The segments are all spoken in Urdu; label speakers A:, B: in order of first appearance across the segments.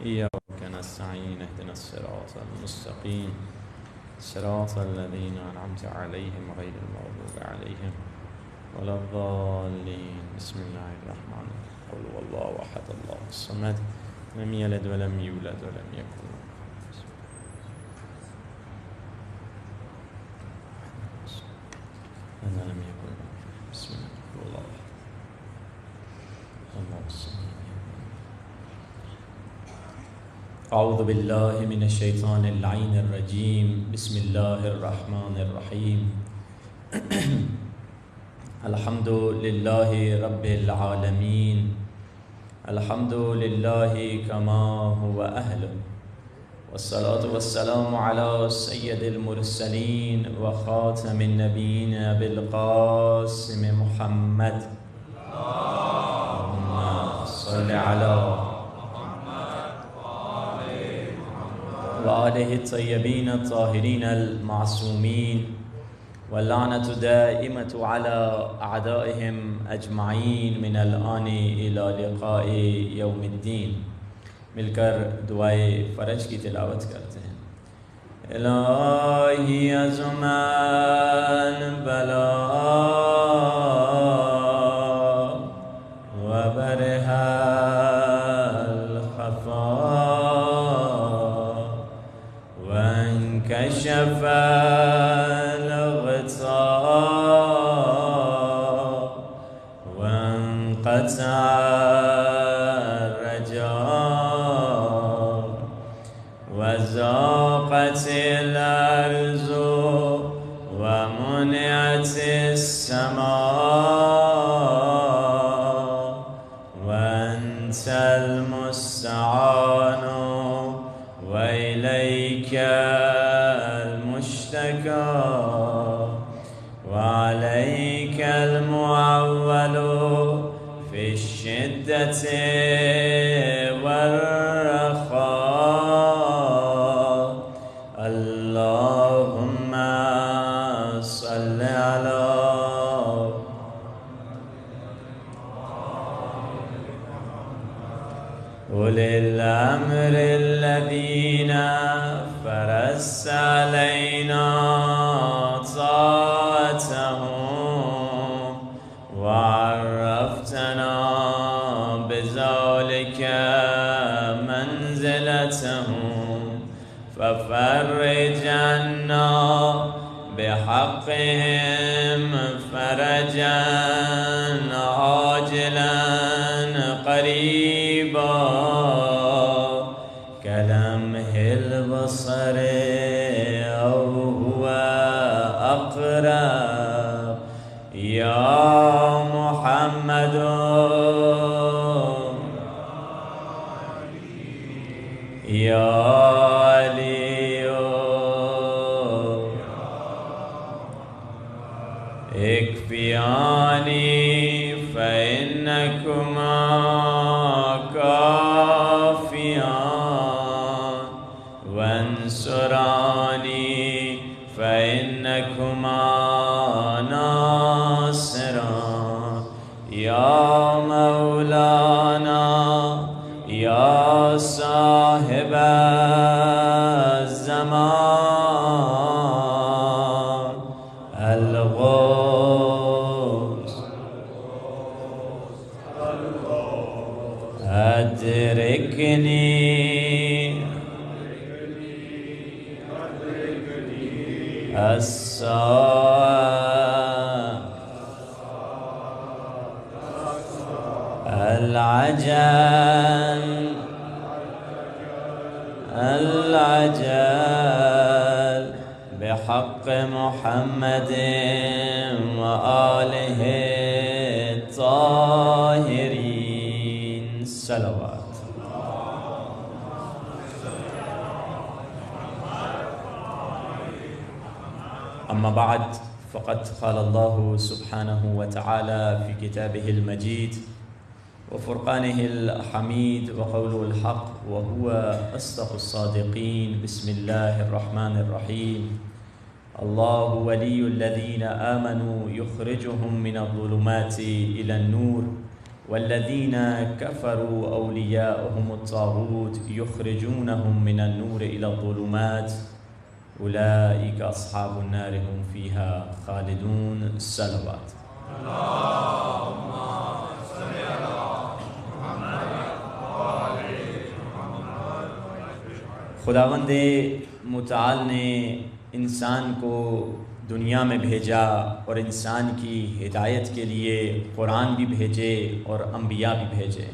A: إياك نستعين اهدنا الصراط المستقيم صراط الذين أنعمت عليهم غير المغضوب عليهم ولا الضالين. بسم الله الرحمن الرحيم. قل هو الله أحد الله الصمد لم يلد ولم يولد ولم يكن له أنا لم يكن له. بسم الله الله الله الصمد. أعوذ بالله من الشيطان اللعين الرجيم. بسم الله الرحمن الرحيم. الحمد لله رب العالمين. الحمد لله كما هو أهله، والصلاة والسلام على سيد المرسلين وخاتم النبيين بالقاسم محمد. اللهم صل على وآله الطيبين الطاهرين المعصومين، واللعنة دائمة على أعدائهم أجمعين من الآن إلى لقاء يوم الدين. مل کر دعائے فرج کی تلاوت کرتے ہیں. الہی ازمن بلا وبرہ الخفا وانکشف الغطاء وانقطع وضاقت الأرض ومنعت السماء وأنت المستعان وإليك المشتكى وعليك المعول في الشدة اللهم صل على أولي الأمر الذين فرست علينا طاعتهم وعرفتنا بذلك منزلتهم، ففرج عنا بحقهم فرجا عاجلا قريبا كلمح البصر أو هو أقرب. يا محمد يا اكفياني فإنكما كافيان، وانصراني فإنكما ناصران. يا مولانا يا صاحب الزمان الغوث أدركني الساعة العجل بحق محمد وآله الطاهرين. صلوات. أما بعد، فقد قال الله سبحانه وتعالى في كتابه المجيد وفرقانه الحميد وقوله الحق وهو أصدق الصادقين. بسم الله الرحمن الرحيم. الله ولي الذين آمنوا يخرجهم من الظلمات إلى النور والذین کفروا اولیاؤہم الطاغوت یخرجونہم من النور الی الظلمات اولئک اصحاب النار هم فیها خالدون. صلوات. خداوند متعال نے انسان کو دنیا میں بھیجا اور انسان کی ہدایت کے لیے قرآن بھی بھیجے اور انبیاء بھی بھیجے.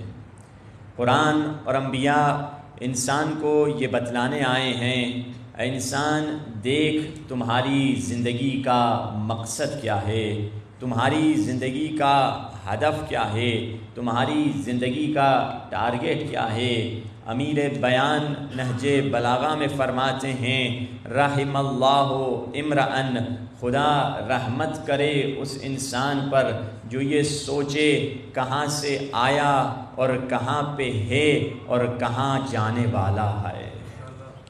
A: قرآن اور انبیاء انسان کو یہ بتلانے آئے ہیں، اے انسان دیکھ تمہاری زندگی کا مقصد کیا ہے، تمہاری زندگی کا ہدف کیا ہے، تمہاری زندگی کا ٹارگیٹ کیا ہے. امیر بیان نہج بلاغہ میں فرماتے ہیں رحم اللہ امرأن، خدا رحمت کرے اس انسان پر جو یہ سوچے کہاں سے آیا اور کہاں پہ ہے اور کہاں جانے والا ہے.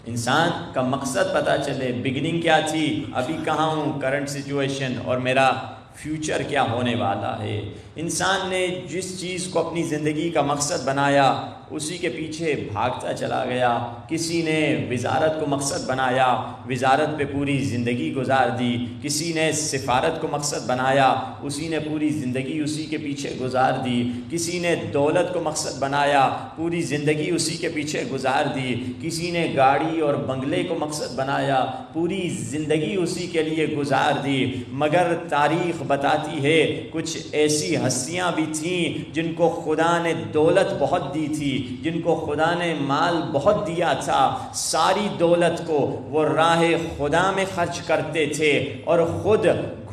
A: انسان کا مقصد پتہ چلے، بگننگ کیا تھی، ابھی کہاں ہوں، کرنٹ سچویشن، اور میرا فیوچر کیا ہونے والا ہے. انسان نے جس چیز کو اپنی زندگی کا مقصد بنایا اسی کے پیچھے بھاگتا چلا گیا. کسی نے وزارت کو مقصد بنایا، وزارت پہ پوری زندگی گزار دی. کسی نے سفارت کو مقصد بنایا، اسی نے پوری زندگی اسی کے پیچھے گزار دی. کسی نے دولت کو مقصد بنایا، پوری زندگی اسی کے پیچھے گزار دی. کسی نے گاڑی اور بنگلے کو مقصد بنایا، پوری زندگی اسی کے لیے گزار دی. مگر تاریخ بتاتی ہے کچھ ایسی ہستیاں بھی تھیں جن کو خدا نے دولت بہت دی تھی، جن کو خدا نے مال بہت دیا تھا. ساری دولت کو وہ راہ خدا میں خرچ کرتے تھے اور خود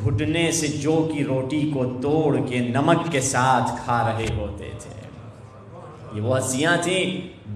A: گھٹنے سے جو کی روٹی کو توڑ کے نمک کے ساتھ کھا رہے ہوتے تھے. یہ وہ ہستیاں تھیں.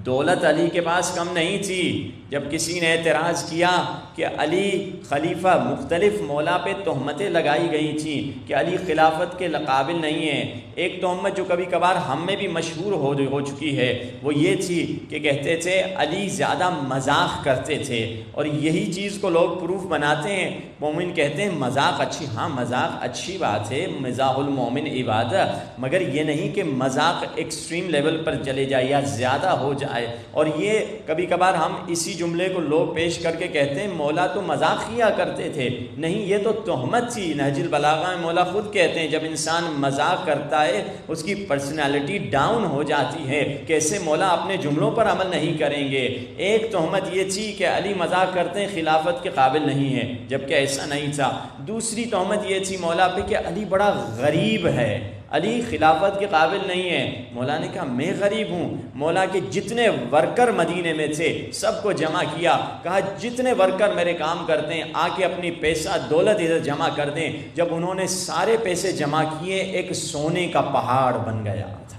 A: دولت علی کے پاس کم نہیں تھی. جب کسی نے اعتراض کیا کہ علی خلیفہ، مختلف مولا پہ تہمتیں لگائی گئی تھیں کہ علی خلافت کے قابل نہیں ہیں. ایک تہمت جو کبھی کبھار ہم میں بھی مشہور ہو چکی ہے وہ یہ تھی کہ کہتے تھے علی زیادہ مذاق کرتے تھے، اور یہی چیز کو لوگ پروف بناتے ہیں. مومن کہتے ہیں مذاق اچھی، ہاں مذاق اچھی بات ہے، مزاح المومن عبادت، مگر یہ نہیں کہ مذاق ایکسٹریم لیول پر چلے جائے یا زیادہ ہو جائے. اور یہ کبھی کبھار ہم اسی جملے کو لوگ پیش کر کے کہتے ہیں مولا تو مذاق کیا کرتے تھے. نہیں، یہ تو تہمت تھی. نہج البلاغہ میں مولا خود کہتے ہیں جب انسان مذاق کرتا ہے اس کی پرسنالٹی ڈاؤن ہو جاتی ہے. کیسے مولا اپنے جملوں پر عمل نہیں کریں گے. ایک تہمت یہ تھی کہ علی مذاق کرتے ہیں، خلافت کے قابل نہیں ہے، جبکہ ایسا نہیں تھا. دوسری تہمت یہ تھی مولا پہ کہ علی بڑا غریب ہے، علی خلافت کے قابل نہیں ہے. مولا نے کہا میں غریب ہوں. مولا کے جتنے ورکر مدینے میں تھے سب کو جمع کیا، کہا جتنے ورکر میرے کام کرتے ہیں آ کے اپنی پیسہ دولت ادھر جمع کر دیں. جب انہوں نے سارے پیسے جمع کیے ایک سونے کا پہاڑ بن گیا تھا.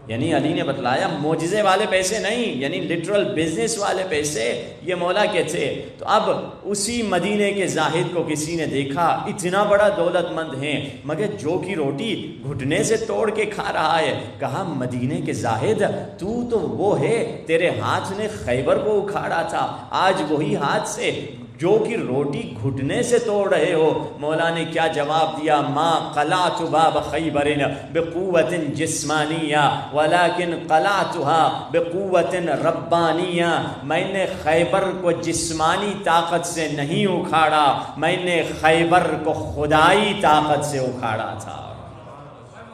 A: یعنی علی نے بتلایا معجزے والے پیسے نہیں، یعنی لٹرل بزنس والے پیسے یہ مولا کے تھے. تو اب اسی مدینے کے زاہد کو کسی نے دیکھا اتنا بڑا دولت مند ہیں مگر جو کی روٹی گھٹنے سے توڑ کے کھا رہا ہے. کہا مدینے کے زاہد تو وہ ہے، تیرے ہاتھ نے خیبر کو اکھاڑا تھا، آج وہی ہاتھ سے جو کی روٹی گھٹنے سے توڑ رہے ہو. مولا نے کیا جواب دیا؟ ما قلعت باب خیبر بقوت جسمانیہ ولکن قلعتها بقوت ربانیہ. میں نے خیبر کو جسمانی طاقت سے نہیں اکھاڑا، میں نے خیبر کو خدائی طاقت سے اکھاڑا تھا.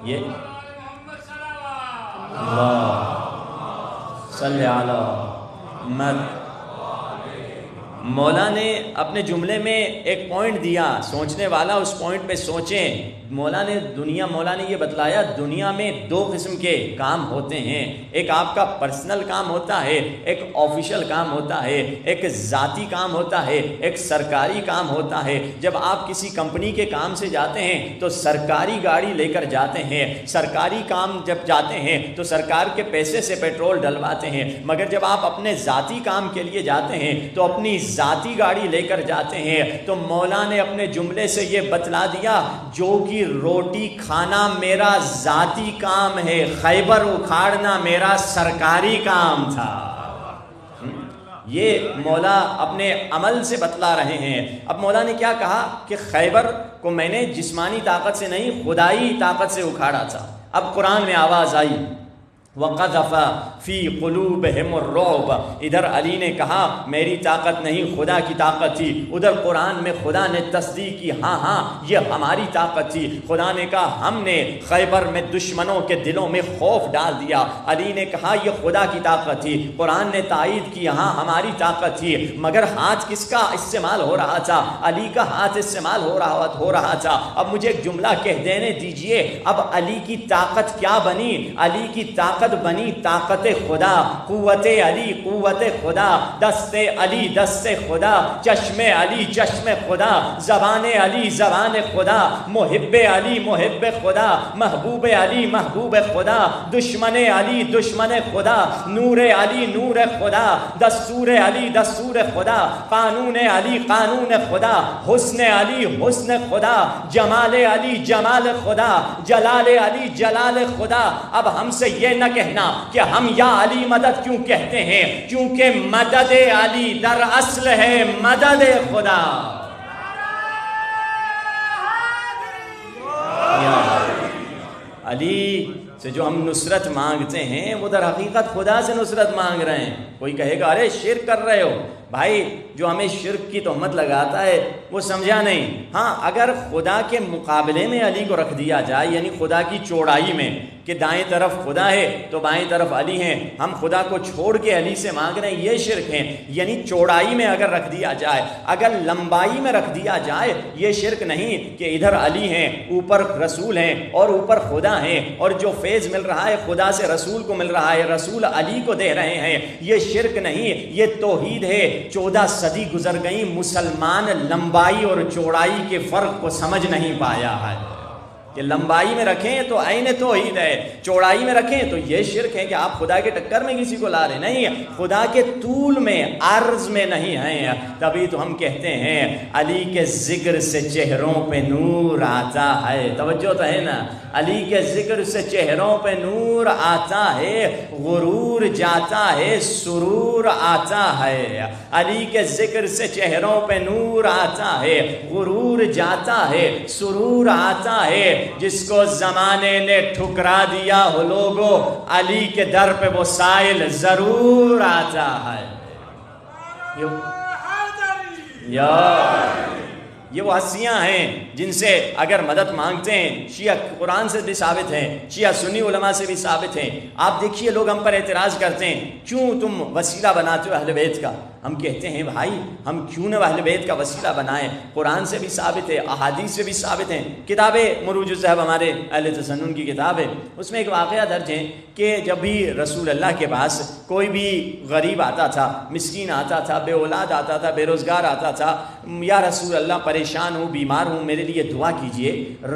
A: یہ اللہ صلی علی محمد. مولا نے اپنے جملے میں ایک پوائنٹ دیا، سوچنے والا اس پوائنٹ پہ سوچیں. مولا نے یہ بتلایا دنیا میں دو قسم کے کام ہوتے ہیں. ایک آپ کا پرسنل کام ہوتا ہے، ایک آفیشل کام ہوتا ہے، ایک ذاتی کام ہوتا ہے، ایک سرکاری کام ہوتا ہے. جب آپ کسی کمپنی کے کام سے جاتے ہیں تو سرکاری گاڑی لے کر جاتے ہیں، سرکاری کام جب جاتے ہیں تو سرکار کے پیسے سے پیٹرول ڈلواتے ہیں. مگر جب آپ اپنے ذاتی کام کے لیے جاتے ہیں تو اپنی ذاتی گاڑی لے کر جاتے ہیں. تو مولا نے اپنے جملے سے یہ بتلا دیا جو کی روٹی کھانا میرا ذاتی کام ہے، خیبر اکھاڑنا میرا سرکاری کام تھا. یہ مولا اپنے عمل سے بتلا رہے ہیں. اب مولا نے کیا کہا کہ خیبر کو میں نے جسمانی طاقت سے نہیں خدائی طاقت سے اکھاڑا تھا. اب قرآن میں آواز آئی وَقَذَفَ فِي قُلُوبِهِمُ الرُّعْبَ، ادھر علی نے کہا میری طاقت نہیں خدا کی طاقت تھی، ادھر قرآن میں خدا نے تصدیق کی ہاں ہاں یہ ہماری طاقت تھی۔ خدا نے کہا ہم نے خیبر میں دشمنوں کے دلوں میں خوف ڈال دیا، علی نے کہا یہ خدا کی طاقت تھی، قرآن نے تائید کی ہاں ہماری طاقت تھی، مگر ہاتھ کس کا استعمال ہو رہا تھا؟ علی کا ہاتھ استعمال ہو رہا تھا۔ اب مجھے ایک جملہ کہہ دینے دیجئے، اب علی کی طاقت کیا بنی؟ علی کی طاقت بنی طاقت خدا، قوت علی قوت خدا، دست علی دست خدا، چشم علی چشم خدا، زبان علی زبان خدا، محب علی محب خدا، محبوب علی محبوب خدا، دشمن علی دشمن خدا، نور علی نور خدا، دستور علی دستور خدا، قانون علی قانون خدا، حسن علی حسن خدا، جمال علی جمال خدا، جلال علی جلال خدا۔ اب ہم سے یہ نہ کہنا کہ ہم یا علی مدد کیوں کہتے ہیں، کیونکہ مدد علی در اصل ہے مدد خدا۔ علی سے جو ہم نصرت مانگتے ہیں وہ در حقیقت خدا سے نصرت مانگ رہے ہیں۔ کوئی کہے گا ارے شرک کر رہے ہو، بھائی جو ہمیں شرک کی تہمت لگاتا ہے وہ سمجھا نہیں۔ ہاں اگر خدا کے مقابلے میں علی کو رکھ دیا جائے، یعنی خدا کی چوڑائی میں کہ دائیں طرف خدا ہے تو بائیں طرف علی ہیں، ہم خدا کو چھوڑ کے علی سے مانگ رہے ہیں، یہ شرک ہے۔ یعنی چوڑائی میں اگر رکھ دیا جائے، اگر لمبائی میں رکھ دیا جائے، یہ شرک نہیں کہ ادھر علی ہیں اوپر رسول ہیں اور اوپر خدا ہیں، اور جو فیض مل رہا ہے خدا سے رسول کو مل رہا ہے، رسول علی کو دے رہے ہیں، یہ شرک نہیں، یہ توحید ہے۔ 14 صدی گزر گئی، مسلمان لمبائی اور چوڑائی کے فرق کو سمجھ نہیں پایا ہے کہ لمبائی میں رکھیں تو عین توحید ہے، چوڑائی میں رکھیں تو یہ شرک ہے کہ آپ خدا کے ٹکر میں کسی کو لا رہے نہیں، خدا کے طول میں عرض میں نہیں ہیں۔ تبھی تو ہم کہتے ہیں علی کے ذکر سے چہروں پہ نور آتا ہے، توجہ تو ہے نا، علی کے ذکر سے چہروں پہ نور آتا ہے، غرور جاتا ہے سرور آتا ہے، علی کے ذکر سے چہروں پہ نور آتا ہے، غرور جاتا ہے سرور آتا ہے، جس کو زمانے نے ٹھکرا دیا ہو لوگوں، علی کے در پہ وہ سائل ضرور آتا ہے۔ یہ وہ ہستیاں ہیں جن سے اگر مدد مانگتے ہیں، شیعہ قرآن سے بھی ثابت ہیں، شیعہ سنی علماء سے بھی ثابت ہیں۔ آپ دیکھیے لوگ ہم پر اعتراض کرتے ہیں کیوں تم وسیلہ بناتے ہو اہل بیت کا؟ ہم کہتے ہیں بھائی ہم کیوں نہ اہل بیت کا وسیلہ بنائیں، قرآن سے بھی ثابت ہے، احادیث سے بھی ثابت ہیں۔ کتاب مروج الذہب ہمارے اہل تسنن کی کتاب ہے، اس میں ایک واقعہ درج ہے کہ جب بھی رسول اللہ کے پاس کوئی بھی غریب آتا تھا، مسکین آتا تھا، بے اولاد آتا تھا، بے روزگار آتا تھا، یا رسول اللہ پریشان ہوں بیمار ہوں میرے لیے دعا کیجئے،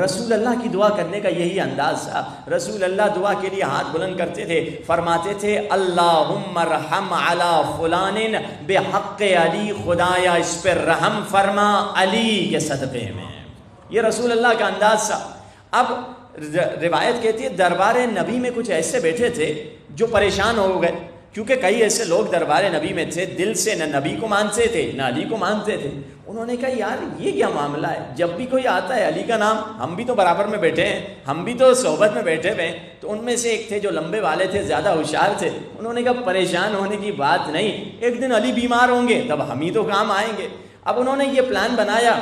A: رسول اللہ کی دعا کرنے کا یہی انداز تھا۔ رسول اللہ دعا کے لیے ہاتھ بلند کرتے تھے، فرماتے تھے اللہم ارحم علی فلان بحق علی، خدایا اس پر رحم فرما علی کے صدقے میں۔ یہ رسول اللہ کا انداز تھا۔ اب روایت کہتی ہے دربار نبی میں کچھ ایسے بیٹھے تھے جو پریشان ہو گئے، کیونکہ کئی ایسے لوگ دربار نبی میں تھے دل سے نہ نبی کو مانتے تھے نہ علی کو مانتے تھے۔ انہوں نے کہا یار یہ کیا معاملہ ہے، جب بھی کوئی آتا ہے علی کا نام، ہم بھی تو برابر میں بیٹھے ہیں، ہم بھی تو صحبت میں بیٹھے ہوئے ہیں۔ تو ان میں سے ایک تھے جو لمبے والے تھے، زیادہ ہوشیار تھے، انہوں نے کہا پریشان ہونے کی بات نہیں، ایک دن علی بیمار ہوں گے تب ہم ہی تو کام آئیں گے۔ اب انہوں نے یہ پلان بنایا،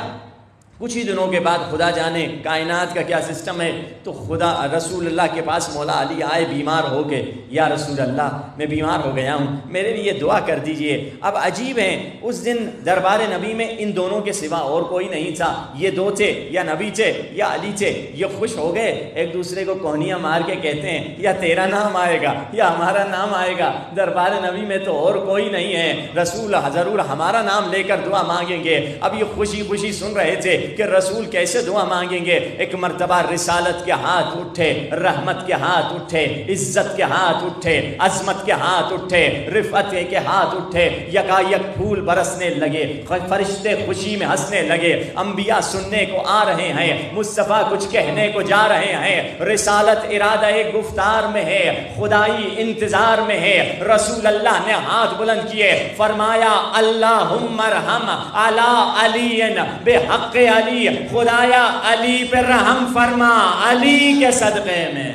A: کچھ ہی دنوں کے بعد خدا جانے کائنات کا کیا سسٹم ہے، تو خدا رسول اللہ کے پاس مولا علی آئے بیمار ہو کے، یا رسول اللہ میں بیمار ہو گیا ہوں میرے لیے دعا کر دیجئے۔ اب عجیب ہے اس دن دربار نبی میں ان دونوں کے سوا اور کوئی نہیں تھا، یہ دو تھے، یا نبی تھے یا علی تھے۔ یہ خوش ہو گئے، ایک دوسرے کو کوہنیاں مار کے کہتے ہیں یا تیرا نام آئے گا یا ہمارا نام آئے گا، دربار نبی میں تو اور کوئی نہیں ہے، رسول ضرور ہمارا نام لے کر دعا مانگیں گے۔ اب یہ خوشی خوشی سن رہے تھے کہ رسول کیسے دعا مانگیں گے۔ ایک مرتبہ رسالت کے ہاتھ اٹھے، رحمت کے ہاتھ اٹھے، عزت کے ہاتھ اٹھے، عظمت کے ہاتھ اٹھے، رفعت کے ہاتھ اٹھے، یکایک پھول برسنے لگے، فرشتے خوشی میں ہنسنے لگے، انبیاء سننے کو آ رہے ہیں، مصطفیٰ کچھ کہنے کو جا رہے ہیں، رسالت ارادہ گفتار میں ہے، خدائی انتظار میں ہے۔ رسول اللہ نے ہاتھ بلند کیے، فرمایا اللہم ارحم علی علی بحق علی، خدایا علی پہ رحم فرما علی کے صدقے میں۔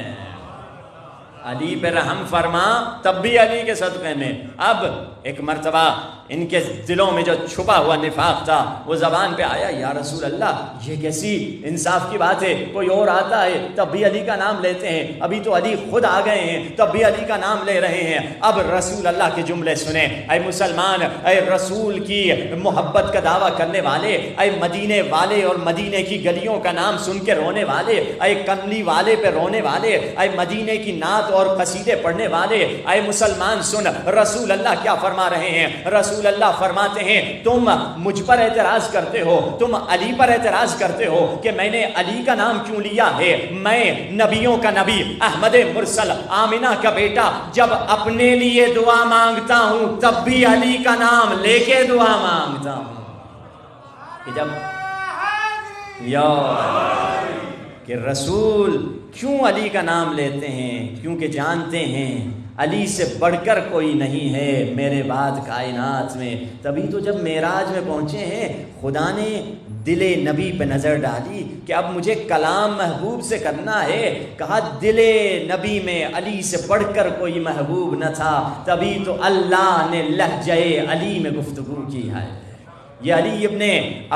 A: علی پہ رحم فرما، تب بھی علی کے صدقے میں۔ اب ایک مرتبہ ان کے دلوں میں جو چھپا ہوا نفاق تھا وہ زبان پہ آیا، یا رسول اللہ یہ کیسی انصاف کی بات ہے، کوئی اور آتا ہے تب بھی علی کا نام لیتے ہیں، ابھی تو علی خود آ گئے ہیں تب بھی علی کا نام لے رہے ہیں۔ اب رسول اللہ کے جملے سنیں، اے مسلمان، اے رسول کی محبت کا دعویٰ کرنے والے، اے مدینے والے اور مدینے کی گلیوں کا نام سن کے رونے والے، اے کملی والے پہ رونے والے، اے مدینے کی نعت اور قصیدے پڑھنے والے، اے مسلمان سن رسول اللہ کیا فرما رہے ہیں۔ رسول اللہ فرماتے ہیں تم مجھ پر اعتراض کرتے ہو، تم علی پر اعتراض کرتے ہو کہ میں نے علی کا نام کیوں لیا ہے۔ میں نبیوں کا نبی، احمد مرسل، آمنہ کا بیٹا، جب اپنے لیے دعا مانگتا ہوں تب بھی علی کا نام لے کے دعا مانگتا ہوں۔ کہ جب کہ رسول کیوں علی کا نام لیتے ہیں؟ کیونکہ جانتے ہیں علی سے بڑھ کر کوئی نہیں ہے میرے بعد کائنات میں۔ تبھی تو جب معراج میں پہنچے ہیں خدا نے دل نبی پہ نظر ڈالی کہ اب مجھے کلام محبوب سے کرنا ہے، کہا دل نبی میں علی سے بڑھ کر کوئی محبوب نہ تھا، تبھی تو اللہ نے لہجہ علی میں گفتگو کی ہے۔ یہ علی ابن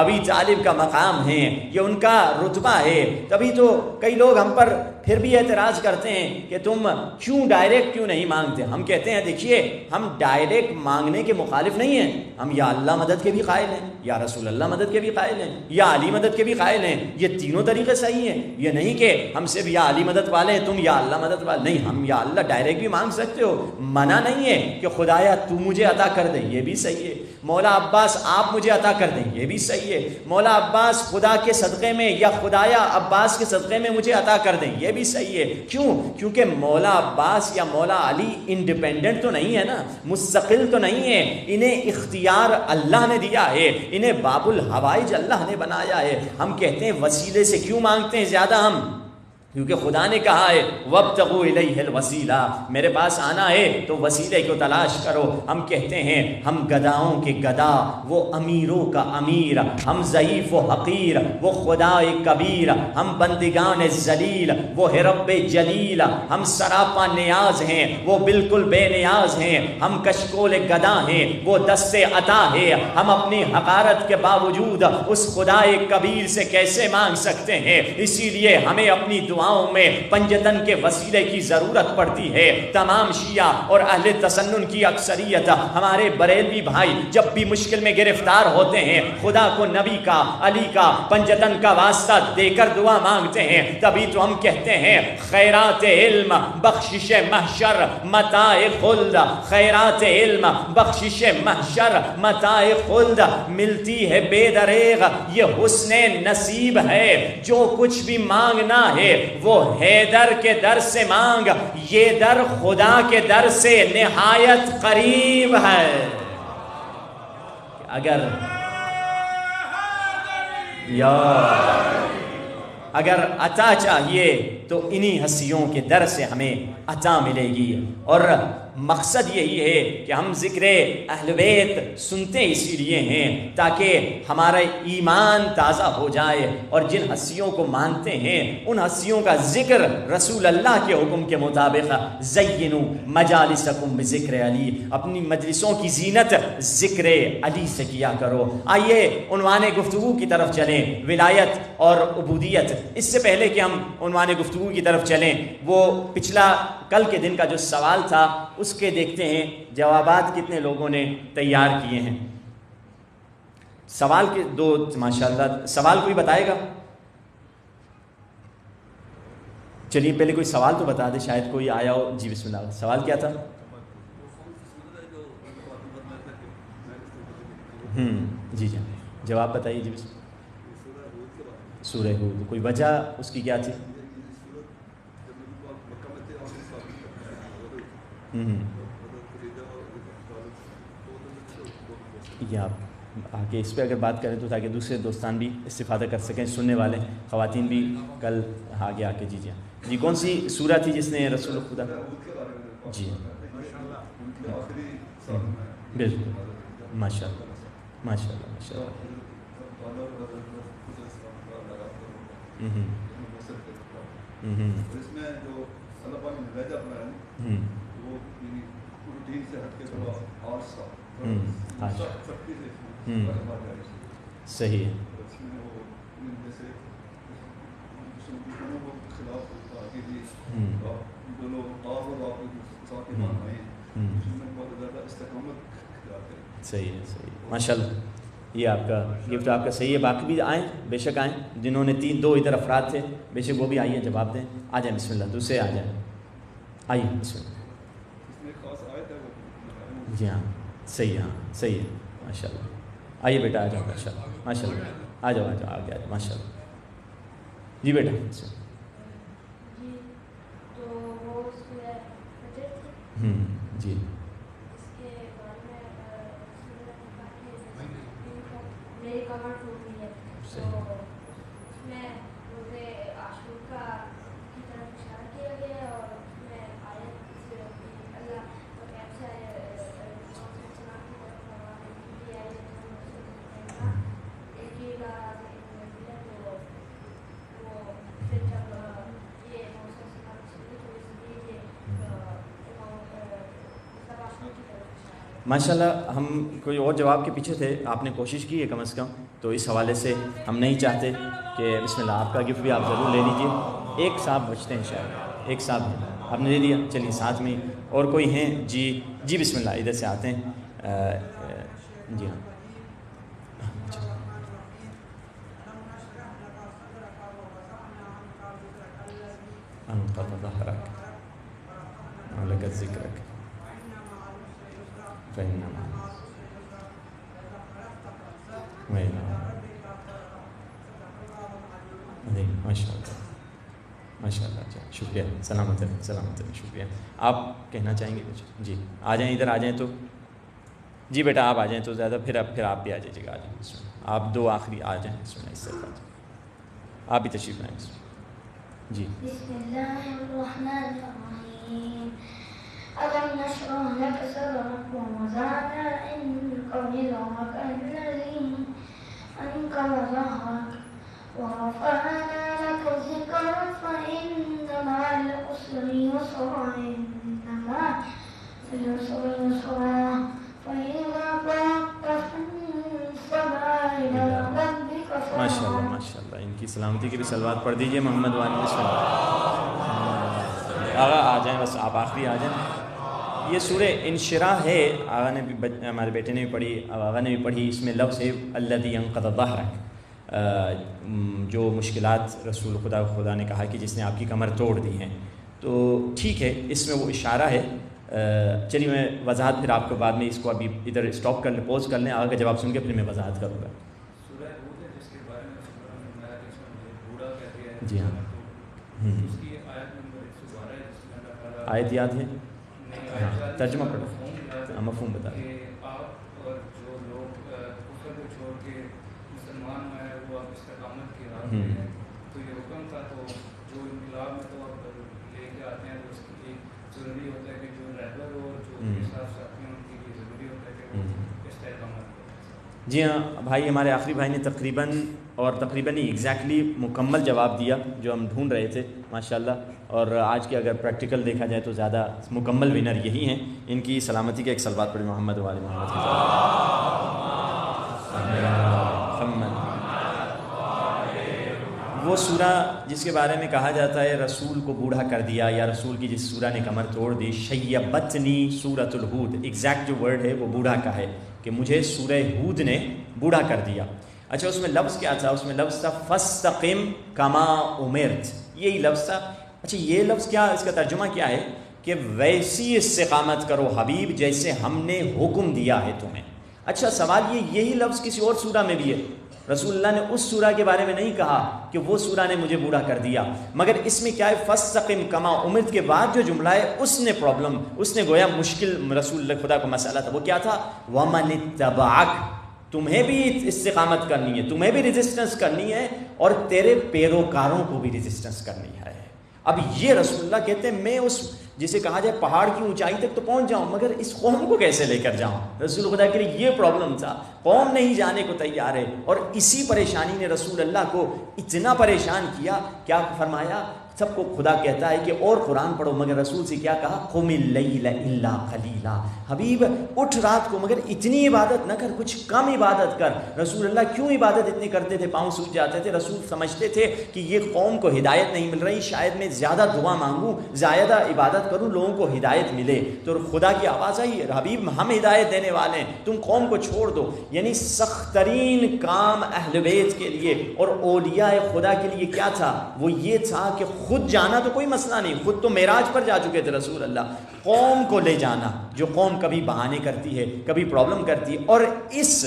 A: ابی طالب کا مقام ہے، یہ ان کا رتبہ ہے۔ تبھی تو کئی لوگ ہم پر پھر بھی اعتراض کرتے ہیں کہ تم کیوں ڈائریکٹ کیوں نہیں مانگتے۔ ہم کہتے ہیں دیکھیے ہم ڈائریکٹ مانگنے کے مخالف نہیں ہیں، ہم یا اللہ مدد کے بھی قائل ہیں، یا رسول اللہ مدد کے بھی قائل ہیں، یا علی مدد کے بھی قائل ہیں۔ یہ تینوں طریقے صحیح ہیں، یہ نہیں کہ ہم صرف یا علی مدد والے ہیں تم یا اللہ مدد والے، نہیں، ہم یا اللہ ڈائریکٹ بھی مانگ سکتے ہو، منع نہیں ہے کہ خدایا تو مجھے عطا کر دے، یہ بھی صحیح ہے۔ مولا عباس آپ مجھے عطا کر دیں، یہ بھی صحیح ہے۔ مولا عباس خدا کے صدقے میں یا خدایا عباس کے صدقے میں مجھے عطا کر دیں، یہ بھی صحیح ہے۔ کیوں؟ کیونکہ مولا عباس یا مولا علی انڈیپینڈنٹ تو نہیں ہے نا، مستقل تو نہیں ہے، انہیں اختیار اللہ نے دیا ہے، انہیں باب الحوائج اللہ نے بنایا ہے۔ ہم کہتے ہیں وسیلے سے کیوں مانگتے ہیں زیادہ ہم؟ کیونکہ خدا نے کہا ہے وابتغوا الیہ الوسیلہ، میرے پاس آنا ہے تو وسیلے کو تلاش کرو۔ ہم کہتے ہیں ہم گداؤں کے گدا، وہ امیروں کا امیر، ہم ضعیف و حقیر، وہ خدا کبیر، ہم بندگان ذلیل، وہ ہے رب جلیل، ہم سراپا نیاز ہیں، وہ بالکل بے نیاز ہیں، ہم کشکول گدا ہیں، وہ دست عطا ہے۔ ہم اپنی حقارت کے باوجود اس خدا کبیر سے کیسے مانگ سکتے ہیں؟ اسی لیے ہمیں اپنی دعاؤں میں پنجتن کے وسیلے کی ضرورت پڑتی ہے۔ تمام شیعہ اور اہل تسنن کی اکثریت، ہمارے بریلوی بھائی جب بھی مشکل میں گرفتار ہوتے ہیں خدا کو نبی کا، علی کا، پنجتن کا واسطہ دے کر دعا مانگتے ہیں۔ تبھی تو ہم کہتے ہیں خیرات علم بخشش محشر متاع خلد، خیرات علم بخشش محشر متاع خلد، ملتی ہے بے دریغ یہ حسن نصیب ہے، جو کچھ بھی مانگنا ہے وہ حیدر کے در سے مانگ، یہ در خدا کے در سے نہایت قریب ہے۔ اگر عطا چاہیے تو انہی ہستیوں کے در سے ہمیں عطا ملے گی۔ اور مقصد یہی ہے کہ ہم ذکر اہل بیت سنتے اسی لیے ہیں تاکہ ہمارا ایمان تازہ ہو جائے، اور جن ہستیوں کو مانتے ہیں ان ہستیوں کا ذکر رسول اللہ کے حکم کے مطابق زینوا مجالسکم بذکر علی، اپنی مجلسوں کی زینت ذکر علی سے کیا کرو۔ آئیے عنوان گفتگو کی طرف چلیں، ولایت اور عبودیت۔ اس سے پہلے کہ ہم عنوان گفتگو کی طرف چلیں، وہ پچھلا کل کے دن کا جو سوال تھا اس کے دیکھتے ہیں جوابات کتنے لوگوں نے تیار کیے ہیں۔ سوال کے دو ماشاءاللہ، سوال کوئی بتائے گا؟ چلیے پہلے کوئی سوال تو بتا دے، شاید کوئی آیا ہو۔ جی بسم اللہ، سوال کیا تھا؟ جی جی جواب بتائیے۔ جی بسم اللہ۔ سورہ ہود، کوئی وجہ اس کی کیا تھی؟ یہ آپ آگے اس پہ اگر بات کریں تو تاکہ دوسرے دوستان بھی استفادہ کر سکیں، سننے والے خواتین بھی کل آگے آ کے جی کون سی سورہ تھی جس نے رسول خدا؟ جی بالکل، ماشاء اللہ ماشاء اللہ ماشاء اللہ۔
B: اس میں جو اللہ پاک نے لہجہ اپنایا نا وہ روٹین سے ہٹ کے تھوڑا اور سختی سے
A: صحیح ہے.
B: اس میں وہ جیسے دونوں کو خلاف آگے دی دونوں آپ اور آپ ساتھ کے مان آئے اس میں بہت زیادہ استقامت جاتے ہیں.
A: صحیح ہے, صحیح ہے, ماشاء اللہ. یہ آپ کا گفٹ آپ کا صحیح ہے. باقی بھی آئیں, بے شک آئیں, جنہوں نے 2 ادھر افراد تھے بے شک وہ بھی آئیے, جواب دیں. آ جائیں, بسم اللہ, دوسرے آ جائیں, آئیے بسم اللہ.
B: اس میں خاص آیت ہے وہ.
A: جی ہاں, صحیح ہے, ہاں صحیح ہے, ماشاء اللہ. آئیے بیٹا, آ جاؤ, ماشاء اللہ, ماشاء اللہ, آ جاؤ, آ جاؤ, آگے آ جاؤ, ماشاء اللہ. جی بیٹا. جی
C: میری کمر ٹوٹ گئی ہے تو اس میں روزے عاشور کا کی طرف اشارہ کیا گیا ہے اور اس میں آیت سے اللہ تو کیسے ایک ہی بار تو وہ پھر جب یہ موسم سے تو اس لیے
A: ماشاء اللہ. ہم کوئی اور جواب کے پیچھے تھے, آپ نے کوشش کی ہے کم از کم, تو اس حوالے سے ہم نہیں چاہتے کہ بسم اللہ آپ کا گفٹ بھی آپ ضرور لے لیجیے. ایک صاحب بچتے ہیں انشاءاللہ, ایک صاحب آپ نے لے لیا, چلیے ساتھ میں. اور کوئی ہیں؟ جی جی بسم اللہ, ادھر سے آتے ہیں. جی ہاں, انقض ظهرك ولك ذكرك فإنما ماشاء اللہ, ماشاء اللہ. اچھا, شکریہ, سلامت رہیں, سلامت رہیں, شکریہ. آپ کہنا چاہیں گے کچھ؟ جی آ جائیں, ادھر آ جائیں تو. جی بیٹا آپ آ جائیں تو زیادہ, پھر آپ بھی آ جائیے گا. آ جائیں, آپ 2 آخری آ جائیں, اس طرف آ جائیں, آپ بھی تشریف لائیں. جی
C: بسم اللہ الرحمن الرحیم. ألم نشرح لك صدرك ووضعنا عنك وزرك الذي أنقض ظهرك ورفعنا لك ذكرك فإن مع العسر يسرا إن مع العسر يسرا فإذا فرغت فانصب إلى ربك
A: ماشاء اللہ, ماشاء اللہ. ان کی سلامتی کی بھی صلوات پڑھ دیجیے محمد وانی بسم اللہ. آغا آ جائیں, بس آپ آخری آ جائیں. یہ سورہ انشراح ہے, آغا نے بھی, ہمارے بیٹے نے بھی پڑھی, آغا نے بھی پڑھی. اس میں لفظ ہے الذی انقض ظہرک, جو مشکلات رسول خدا نے کہا کہ جس نے آپ کی کمر توڑ دی ہیں. تو ٹھیک ہے, اس میں وہ اشارہ ہے. چلیے میں وضاحت پھر آپ کو بعد میں, اس کو ابھی ادھر اسٹاپ کر لیں, پوز کر لیں, آغا کا جواب سن کے پھر میں وضاحت کروں گا. جی ہاں, آیت یاد ہے؟ ہاں, ترجمہ پڑھو, مفہوم بتا دیں.
B: آپ اور جو لوگ کفر کو چھوڑ کے مسلمان ہیں وہ آپ استقامت کی راہ میں ہیں, تو یہ حکم تھا. تو جو انقلاب میں تو آپ لے کے آتے ہیں تو اس کے لیے ضروری ہوتا ہے کہ جو رہبر ہو, جو ساتھ ساتھی ہیں, ان کے لیے ضروری ہوتا ہے کہ وہ استقامت کریں.
A: جی ہاں بھائی, ہمارے آخری بھائی نے تقریباً ہی ایگزیکٹلی مکمل جواب دیا جو ہم ڈھونڈ رہے تھے ماشاءاللہ. اور آج کے اگر پریکٹیکل دیکھا جائے تو زیادہ مکمل ونر یہی ہیں. ان کی سلامتی کے ایک صلوات پڑھی محمد والی محمد کی. وہ سورہ جس کے بارے میں کہا جاتا ہے رسول کو بوڑھا کر دیا, یا رسول کی جس سورہ نے کمر توڑ دی, شیبتنی سورۃ الہود, ایگزیکٹ جو ورڈ ہے وہ بوڑھا کا ہے, کہ مجھے سورہ ہود نے بوڑھا کر دیا. اچھا, اس میں لفظ کیا تھا؟ اس میں لفظ تھا فاستقم کما امرت, یہی لفظ تھا. اچھا, یہ لفظ کیا, اس کا ترجمہ کیا ہے کہ ویسی استقامت کرو حبیب جیسے ہم نے حکم دیا ہے تمہیں. اچھا سوال یہی لفظ کسی اور سورہ میں بھی ہے. رسول اللہ نے اس سورہ کے بارے میں نہیں کہا کہ وہ سورہ نے مجھے بوڑھا کر دیا, مگر اس میں کیا ہے, فاستقم کما امرت کے بعد جو جملہ ہے اس نے پرابلم, اس نے گویا مشکل رسول اللہ خدا کا مسئلہ تھا. وہ کیا تھا؟ وَمَنِ اتَّبَعَكَ, تمہیں بھی استقامت کرنی ہے, تمہیں بھی ریزسٹنس کرنی ہے, اور تیرے پیروکاروں کو بھی ریزسٹنس کرنی ہے. اب یہ رسول اللہ کہتے ہیں میں اس جسے کہا جائے پہاڑ کی اونچائی تک تو پہنچ جاؤں, مگر اس قوم کو کیسے لے کر جاؤں؟ رسول خدا کے لیے یہ پرابلم تھا, قوم نہیں جانے کو تیار ہے. اور اسی پریشانی نے رسول اللہ کو اتنا پریشان کیا, کیا فرمایا,
D: سب کو خدا کہتا ہے کہ اور قرآن پڑھو، مگر رسول سے کیا کہا؟ قم اللیل الا قلیلا، حبیب اٹھ رات کو مگر اتنی عبادت نہ کر، کچھ کم عبادت کر۔ رسول اللہ کیوں عبادت اتنی کرتے تھے؟ پاؤں سوج جاتے تھے۔ رسول سمجھتے تھے کہ یہ قوم کو ہدایت نہیں مل رہی، شاید میں زیادہ دعا مانگوں، زیادہ عبادت کروں، لوگوں کو ہدایت ملے۔ تو خدا کی آواز آئی، حبیب ہم ہدایت دینے والے ہیں، تم قوم کو چھوڑ دو۔ یعنی سخت ترین کام اہل بیت کے لیے اور اولیاء خدا کے لیے کیا تھا؟ وہ یہ تھا کہ خود جانا تو کوئی مسئلہ نہیں، خود تو معراج پر جا چکے تھے رسول اللہ، قوم کو لے جانا، جو قوم کبھی بہانے کرتی ہے، کبھی پرابلم کرتی ہے۔ اور اس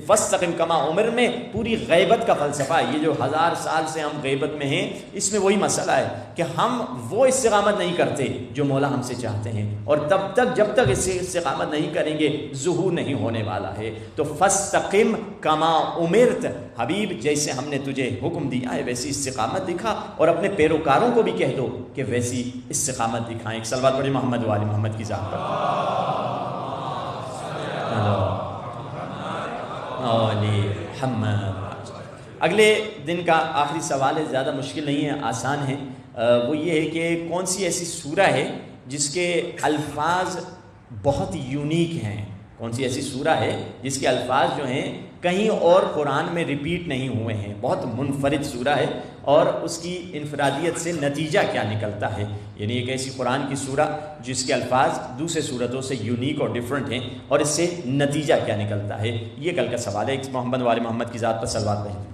D: وَاسْتَقِمْ كَمَا عُمِرْ میں پوری غیبت کا فلسفہ ہے۔ یہ جو 1000 سال سے ہم غیبت میں ہیں، اس میں وہی مسئلہ ہے کہ ہم وہ استقامت نہیں کرتے جو مولا ہم سے چاہتے ہیں، اور تب تک جب تک اس سے استقامت نہیں کریں گے ظہور نہیں ہونے والا ہے۔ تو فَاسْتَقِمْ كَمَا عُمِرْتَ، حبیب جیسے ہم نے تجھے حکم دیا ہے ویسی استقامت دکھا، اور اپنے پیروکاروں کو بھی کہہ دو کہ ویسی استقامت دکھائیں۔ ایک صلوات پڑھیں محمد و آل محمد کی ذات پر۔ اگلے دن کا آخری سوال ہے، زیادہ مشکل نہیں ہے، آسان ہے۔ وہ یہ ہے کہ کون سی ایسی سورہ ہے جس کے الفاظ بہت یونیک ہیں؟ کون سی ایسی سورہ ہے جس کے الفاظ جو ہیں کہیں اور قرآن میں ریپیٹ نہیں ہوئے ہیں؟ بہت منفرد سورہ ہے، اور اس کی انفرادیت سے نتیجہ کیا نکلتا ہے؟ یعنی ایک ایسی قرآن کی سورہ جس کے الفاظ دوسرے سورتوں سے یونیک اور ڈیفرنٹ ہیں، اور اس سے نتیجہ کیا نکلتا ہے؟ یہ کل کا سوال ہے۔ محمد والے محمد کی ذات پر صلوات بھیج دیجیے۔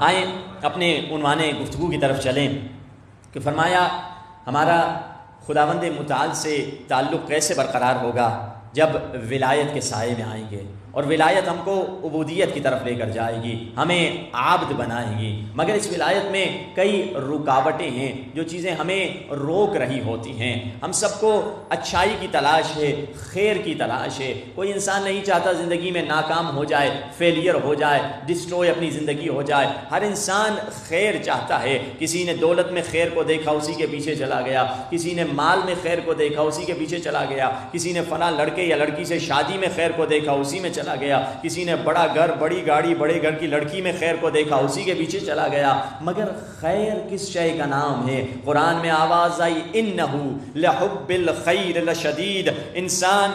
D: آئیں اپنے عنوان گفتگو کی طرف چلیں کہ فرمایا ہمارا خداوند متعال سے تعلق کیسے برقرار ہوگا؟ جب ولایت کے سائے میں آئیں گے، اور ولایت ہم کو عبودیت کی طرف لے کر جائے گی، ہمیں عابد بنائے گی۔ مگر اس ولایت میں کئی رکاوٹیں ہیں، جو چیزیں ہمیں روک رہی ہوتی ہیں۔ ہم سب کو اچھائی کی تلاش ہے، خیر کی تلاش ہے۔ کوئی انسان نہیں چاہتا زندگی میں ناکام ہو جائے، فیلئر ہو جائے، ڈسٹروئے اپنی زندگی ہو جائے۔ ہر انسان خیر چاہتا ہے۔ کسی نے دولت میں خیر کو دیکھا، اسی کے پیچھے چلا گیا۔ کسی نے مال میں خیر کو دیکھا، اسی کے پیچھے چلا گیا۔ کسی نے فلاں لڑکے یا لڑکی سے شادی میں خیر کو دیکھا، اسی میں چلا گیا۔ کسی نے بڑا گھر، بڑی گاڑی، بڑے گھر کی لڑکی میں خیر کو دیکھا، اسی کے پیچھے چلا گیا۔ مگر خیر کس شے کا نام ہے؟ قرآن میں آواز آئی، اِنَّهُ لَحُبِّ الْخَيْرِ لَشَدِيدٌ، انسان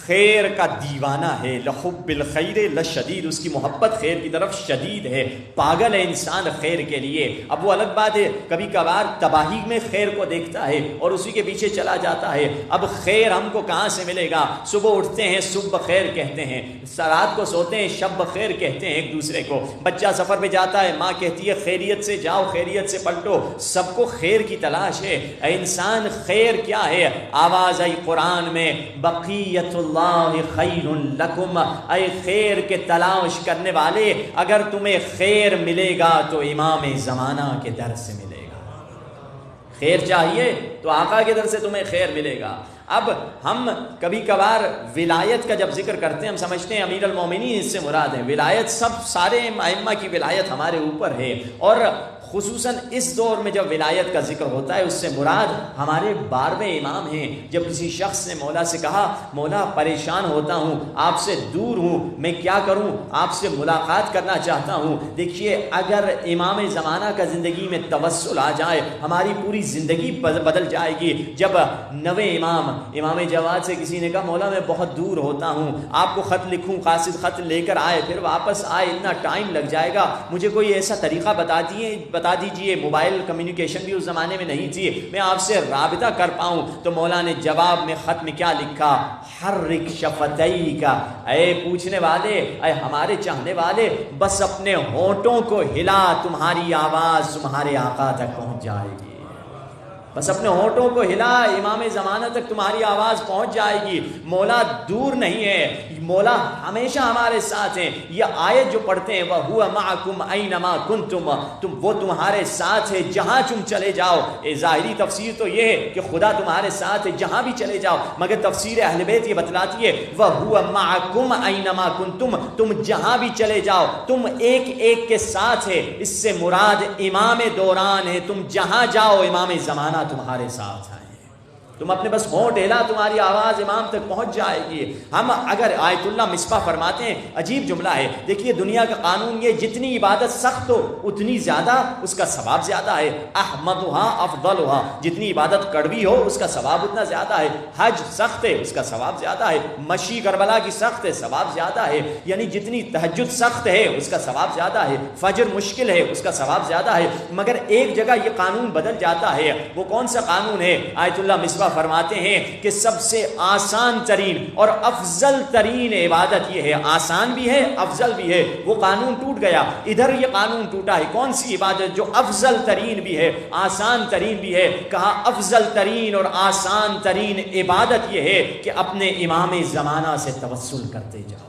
D: خیر کا دیوانہ ہے۔ لحب الخیر لشدید، اس کی محبت خیر کی طرف شدید ہے، پاگل ہے انسان خیر کے لیے۔ اب وہ الگ بات ہے، کبھی کبھار تباہی میں خیر کو دیکھتا ہے اور اسی کے پیچھے چلا جاتا ہے۔ اب خیر ہم کو کہاں سے ملے گا؟ صبح اٹھتے ہیں صبح بخیر کہتے ہیں، رات کو سوتے ہیں شب بخیر کہتے ہیں ایک دوسرے کو۔ بچہ سفر پہ جاتا ہے، ماں کہتی ہے خیریت سے جاؤ، خیریت سے پلٹو۔ سب کو خیر کی تلاش ہے۔ اے انسان خیر کیا ہے؟ آواز آئی قرآن میں، بقیت اللہ خیر لکم، اے خیر کے تلاش کرنے والے، اگر تمہیں خیر ملے گا تو امام زمانہ کے در سے ملے گا۔ خیر چاہیے تو آقا کے در سے تمہیں خیر ملے گا۔ اب ہم کبھی کبھار ولایت کا جب ذکر کرتے ہیں، ہم سمجھتے ہیں امیر المومنین اس سے مراد ہے۔ ولایت سارے ائمہ کی ولایت ہمارے اوپر ہے، اور خصوصاً اس دور میں جب ولایت کا ذکر ہوتا ہے، اس سے مراد ہمارے 12ویں امام ہیں۔ جب کسی شخص نے مولا سے کہا، مولا پریشان ہوتا ہوں، آپ سے دور ہوں، میں کیا کروں؟ آپ سے ملاقات کرنا چاہتا ہوں۔ دیکھیے، اگر امام زمانہ کا زندگی میں توسل آ جائے، ہماری پوری زندگی بدل جائے گی۔ جب 9ویں امام جواد سے کسی نے کہا، مولا میں بہت دور ہوتا ہوں، آپ کو خط لکھوں، قاصد خط لے کر آئے پھر واپس آئے، اتنا ٹائم لگ جائے گا، مجھے کوئی ایسا طریقہ بتا دیجئے۔ موبائل کمیونیکیشن بھی اس زمانے میں نہیں تھی، میں آپ سے رابطہ کر پاؤں۔ تو مولا نے جواب میں خط میں کیا لکھا؟ حرک شفتیک، اے پوچھنے والے، اے ہمارے چاہنے والے، بس اپنے ہونٹوں کو ہلا، تمہاری آواز تمہارے آقا تک پہنچ جائے گی۔ بس اپنے ہونٹوں کو ہلا، امام زمانہ تک تمہاری آواز پہنچ جائے گی۔ مولا دور نہیں ہے، مولا ہمیشہ ہمارے ساتھ ہیں۔ یہ آیت جو پڑھتے ہیں، وَهُوَ مَعَكُمْ أَيْنَمَا كُنْتُمْ، وہ تمہارے ساتھ ہے جہاں تم چلے جاؤ۔ ظاہری تفسیر تو یہ ہے کہ خدا تمہارے ساتھ ہے جہاں بھی چلے جاؤ، مگر تفسیر اہل بیت یہ بتلاتی ہے، وَهُوَ مَعَكُمْ أَيْنَمَا كُنْتُمْ، تم جہاں بھی چلے جاؤ، تم ایک ایک کے ساتھ ہے۔ اس سے مراد امام دوران ہے، تم جہاں جاؤ امام زمانہ تمہارے ساتھ آئے۔ تم اپنے بس ہونٹ ہلا، تمہاری آواز امام تک پہنچ جائے گی۔ ہم اگر آیت اللہ مصباح فرماتے ہیں، عجیب جملہ ہے، دیکھیے دنیا کا قانون یہ جتنی عبادت سخت ہو اتنی زیادہ اس کا ثواب زیادہ ہے، احمدها افضلها، جتنی عبادت کڑوی ہو اس کا ثواب اتنا زیادہ ہے، حج سخت ہے اس کا ثواب زیادہ ہے، مشی کربلا کی سخت ہے ثواب زیادہ ہے، یعنی جتنی تہجد سخت ہے اس کا ثواب زیادہ ہے، فجر مشکل ہے اس کا ثواب زیادہ ہے، مگر ایک جگہ یہ قانون بدل جاتا ہے۔ وہ کون سا قانون ہے؟ آیت اللہ مصباح فرماتے ہیں کہ سب سے آسان ترین اور افضل ترین عبادت یہ ہے، آسان بھی ہے افضل بھی ہے۔ وہ قانون ٹوٹ گیا، ادھر یہ قانون ٹوٹا ہے۔ کون سی عبادت جو افضل ترین بھی ہے آسان ترین بھی ہے؟ کہا افضل ترین اور آسان ترین عبادت یہ ہے کہ اپنے امام زمانہ سے توسل کرتے جاؤ۔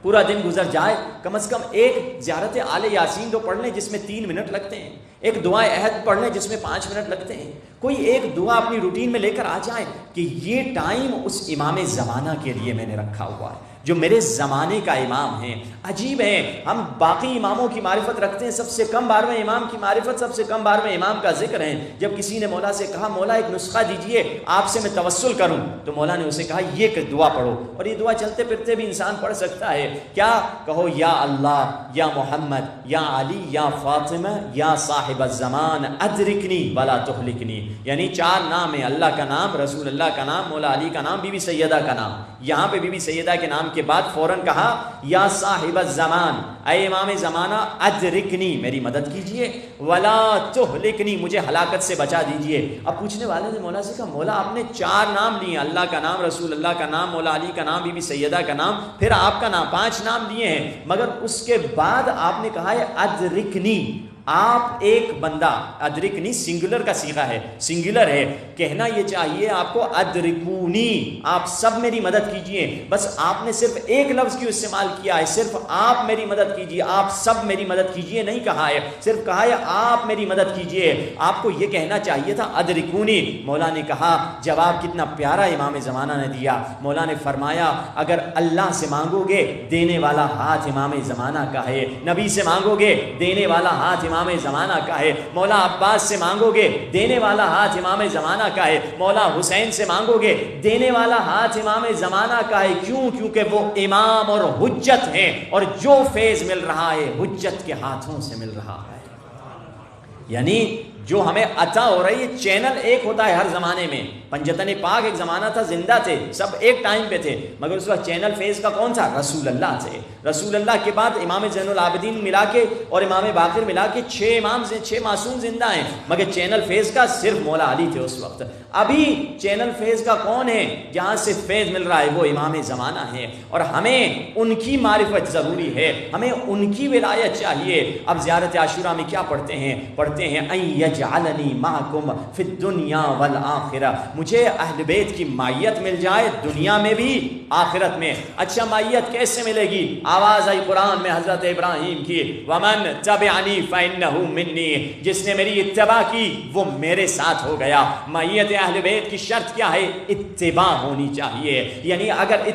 D: پورا دن گزر جائے، کم از کم ایک زیارت آل یاسین تو پڑھ لیں جس میں 3 منٹ لگتے ہیں، ایک دعائے عہد پڑھ لیں جس میں 5 منٹ لگتے ہیں، کوئی ایک دعا اپنی روٹین میں لے کر آ جائیں کہ یہ ٹائم اس امام زمانہ کے لیے میں نے رکھا ہوا ہے جو میرے زمانے کا امام ہے۔ عجیب ہے، ہم باقی اماموں کی معرفت رکھتے ہیں، سب سے کم 12ویں امام کی معرفت، سب سے کم 12ویں امام کا ذکر ہے۔ جب کسی نے مولا سے کہا مولا ایک نسخہ دیجئے آپ سے میں توسل کروں، تو مولا نے اسے کہا یہ کہ دعا پڑھو، اور یہ دعا چلتے پھرتے بھی انسان پڑھ سکتا ہے۔ کیا کہو؟ یا اللہ، یا محمد، یا علی، یا فاطمہ، یا صاحب الزمان ادرکنی ولا تہلکنی، یعنی 4 نام ہیں، اللہ کا نام، رسول اللہ کا نام، مولا علی کا نام، بی بی سیدہ کا نام۔ یہاں پہ بی بی سیدہ کے نام کے بعد فوراً کہا یا صاحب الزمان، اے امام زمانہ، ادرکنی، میری مدد کیجئے، ولا تہلکنی، مجھے ہلاکت سے بچا دیجئے۔ اب پوچھنے والے نے مولا سے کہا مولا آپ نے 4 نام لیے، اللہ کا نام، رسول اللہ کا نام، مولا علی کا نام، بی بی سیدہ کا نام، پھر آپ کا نام، 5 نام لیے ہیں، مگر اس کے بعد آپ نے کہا ہے ادرکنی، آپ ایک بندہ، ادرکنی سنگولر کا صیغہ ہے، سنگولر ہے، کہنا یہ چاہیے آپ کو ادرکونی، آپ سب میری مدد کیجئے، بس آپ نے صرف ایک لفظ کیوں استعمال کیا ہے، صرف آپ میری مدد کیجئے، آپ سب میری مدد کیجئے نہیں کہا ہے، صرف کہا ہے آپ میری مدد کیجئے۔ آپ کو یہ کہنا چاہیے تھا ادرکونی۔ مولا نے کہا، جواب کتنا پیارا امام زمانہ نے دیا، مولا نے فرمایا اگر اللہ سے مانگو گے دینے والا ہاتھ امام زمانہ کا ہے، نبی سے مانگو گے دینے والا ہاتھ امام زمانہ کا ہے، مولا عباس سے مانگو گے دینے والا ہاتھ امام زمانہ کا ہے، مولا حسین سے مانگو گے دینے والا ہاتھ امام زمانہ کا ہے۔ کیوں؟ کیونکہ وہ امام اور حجت ہیں، اور جو فیض مل رہا ہے حجت کے ہاتھوں سے مل رہا ہے، یعنی جو ہمیں عطا ہو رہی ہے، چینل ایک ہوتا ہے ہر زمانے میں۔ پنجتن پاک ایک زمانہ تھا، زندہ تھے، سب ایک ٹائم پہ تھے، مگر اس وقت چینل فیض کا کون تھا؟ رسول اللہ تھے۔ رسول اللہ کے بعد امام زین العابدین ملا کے اور امام باقر ملا کے 6 معصوم زندہ ہیں، مگر چینل فیض کا صرف مولا علی تھے اس وقت۔ ابھی چینل فیض کا کون ہے؟ جہاں سے فیض مل رہا ہے وہ امام زمانہ ہے، اور ہمیں ان کی معرفت ضروری ہے، ہمیں ان کی ولایت چاہیے۔ اب زیارت عاشورہ میں کیا پڑھتے ہیں؟ پڑھتے ہیں ان یجعلنی معکم فی الدنیا والآخرہ، مجھے اہل بیت کی مائیت مل جائے دنیا میں بھی آخرت میں۔ اچھا مائیت کیسے ملے گی؟ آواز آئی قرآن میں حضرت ابراہیم کی، ومن تبعنی فإنہ منی، جس نے میری اتباع کی وہ میرے ساتھ ہو گیا۔ مائیت اہل بیت کی شرط کیا ہے؟ اتباع ہونی چاہیے، یعنی اگر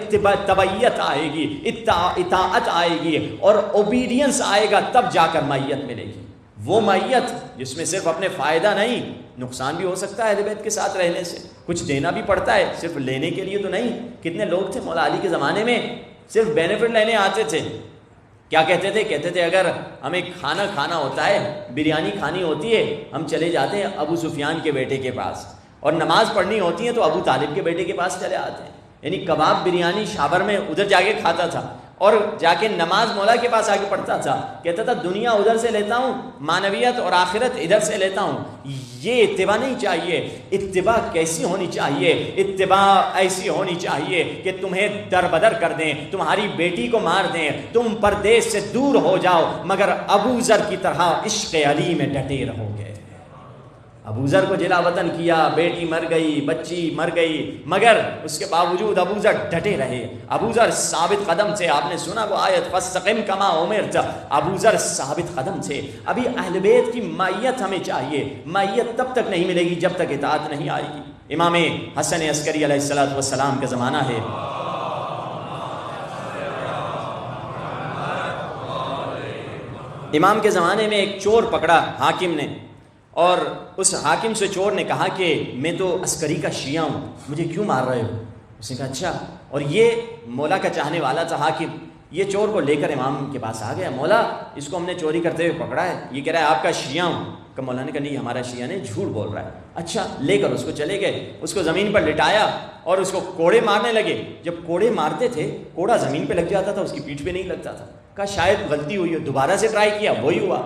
D: تبعیت آئے گی، اطاعت آئے گی اور اوبیڈینس آئے گا تب جا کر مائیت ملے گی۔ وہ مائیت جس میں صرف اپنے فائدہ نہیں، نقصان بھی ہو سکتا ہے اہل بیت کے ساتھ رہنے سے، کچھ دینا بھی پڑتا ہے، صرف لینے کے لیے تو نہیں۔ کتنے لوگ تھے مولا علی کے زمانے میں صرف بینیفٹ لینے آتے تھے، کیا کہتے تھے؟ کہتے تھے اگر ہمیں کھانا کھانا ہوتا ہے، بریانی کھانی ہوتی ہے، ہم چلے جاتے ہیں ابو سفیان کے بیٹے کے پاس، اور نماز پڑھنی ہوتی ہے تو ابو طالب کے بیٹے کے پاس چلے آتے ہیں، یعنی کباب بریانی شابر میں ادھر جا کے کھاتا تھا، اور جا کے نماز مولا کے پاس آ کے پڑھتا تھا، کہتا تھا دنیا ادھر سے لیتا ہوں، معنویت اور آخرت ادھر سے لیتا ہوں۔ یہ اتباع نہیں چاہیے۔ اتباع کیسی ہونی چاہیے؟ اتباع ایسی ہونی چاہیے کہ تمہیں در بدر کر دیں، تمہاری بیٹی کو مار دیں، تم پردیس سے دور ہو جاؤ، مگر ابو ذر کی طرح عشق علی میں ڈٹے رہو گے۔ ابو ذر کو جلا وطن کیا، بیٹی مر گئی، بچی مر گئی، مگر اس کے باوجود ابو ذر ڈٹے رہے، ابو ذر ثابت قدم تھے۔ آپ نے سنا وہ آیت فاستقم کما امرت، ابو ذر ثابت قدم تھے۔ ابھی اہل بیت کی مائیت ہمیں چاہیے، مائیت تب تک نہیں ملے گی جب تک اطاعت نہیں آئے گی۔ امام حسن عسکری علیہ السلام کا زمانہ ہے، امام کے زمانے میں ایک چور پکڑا حاکم نے، اور اس حاکم سے چور نے کہا کہ میں تو عسکری کا شیعہ ہوں، مجھے کیوں مار رہے ہو؟ اس نے کہا اچھا، اور یہ مولا کا چاہنے والا تھا حاکم، یہ چور کو لے کر امام کے پاس آ گیا، مولا اس کو ہم نے چوری کرتے ہوئے پکڑا ہے، یہ کہہ رہا ہے آپ کا شیعہ ہوں۔ کہ مولا نے کہا نہیں ہمارا شیعہ نہیں، جھوٹ بول رہا ہے۔ اچھا، لے کر اس کو چلے گئے، اس کو زمین پر لٹایا اور اس کو کوڑے مارنے لگے۔ جب کوڑے مارتے تھے کوڑا زمین پہ لگ جاتا تھا، اس کی پیٹھ پہ نہیں لگتا تھا۔ کہا شاید غلطی ہوئی ہے، دوبارہ سے ٹرائی کیا، وہی ہوا۔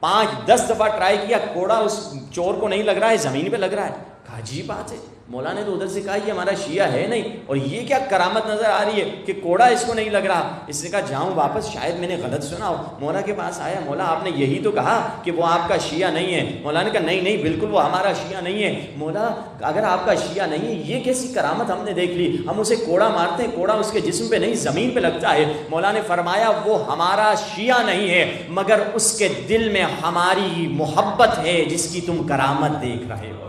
D: 5-10 دفعہ ٹرائی کیا، کوڑا اس چور کو نہیں لگ رہا ہے، زمین پہ لگ رہا ہے۔ کہا عجیب بات ہے، مولا نے تو ادھر سے کہا یہ ہمارا شیعہ ہے نہیں، اور یہ کیا کرامت نظر آ رہی ہے کہ کوڑا اس کو نہیں لگ رہا۔ اس نے کہا جاؤں واپس، شاید میں نے غلط سنا ہو۔ مولا کے پاس آیا، مولا آپ نے یہی تو کہا کہ وہ آپ کا شیعہ نہیں ہے۔ مولا نے کہا نہیں نہیں، بالکل وہ ہمارا شیعہ نہیں ہے۔ مولا اگر آپ کا شیعہ نہیں ہے، یہ کیسی کرامت ہم نے دیکھ لی، ہم اسے کوڑا مارتے ہیں، کوڑا اس کے جسم پہ نہیں زمین پہ لگتا ہے۔ مولا نے فرمایا وہ ہمارا شیعہ نہیں ہے، مگر اس کے دل میں ہماری محبت ہے جس کی تم کرامت دیکھ رہے ہو۔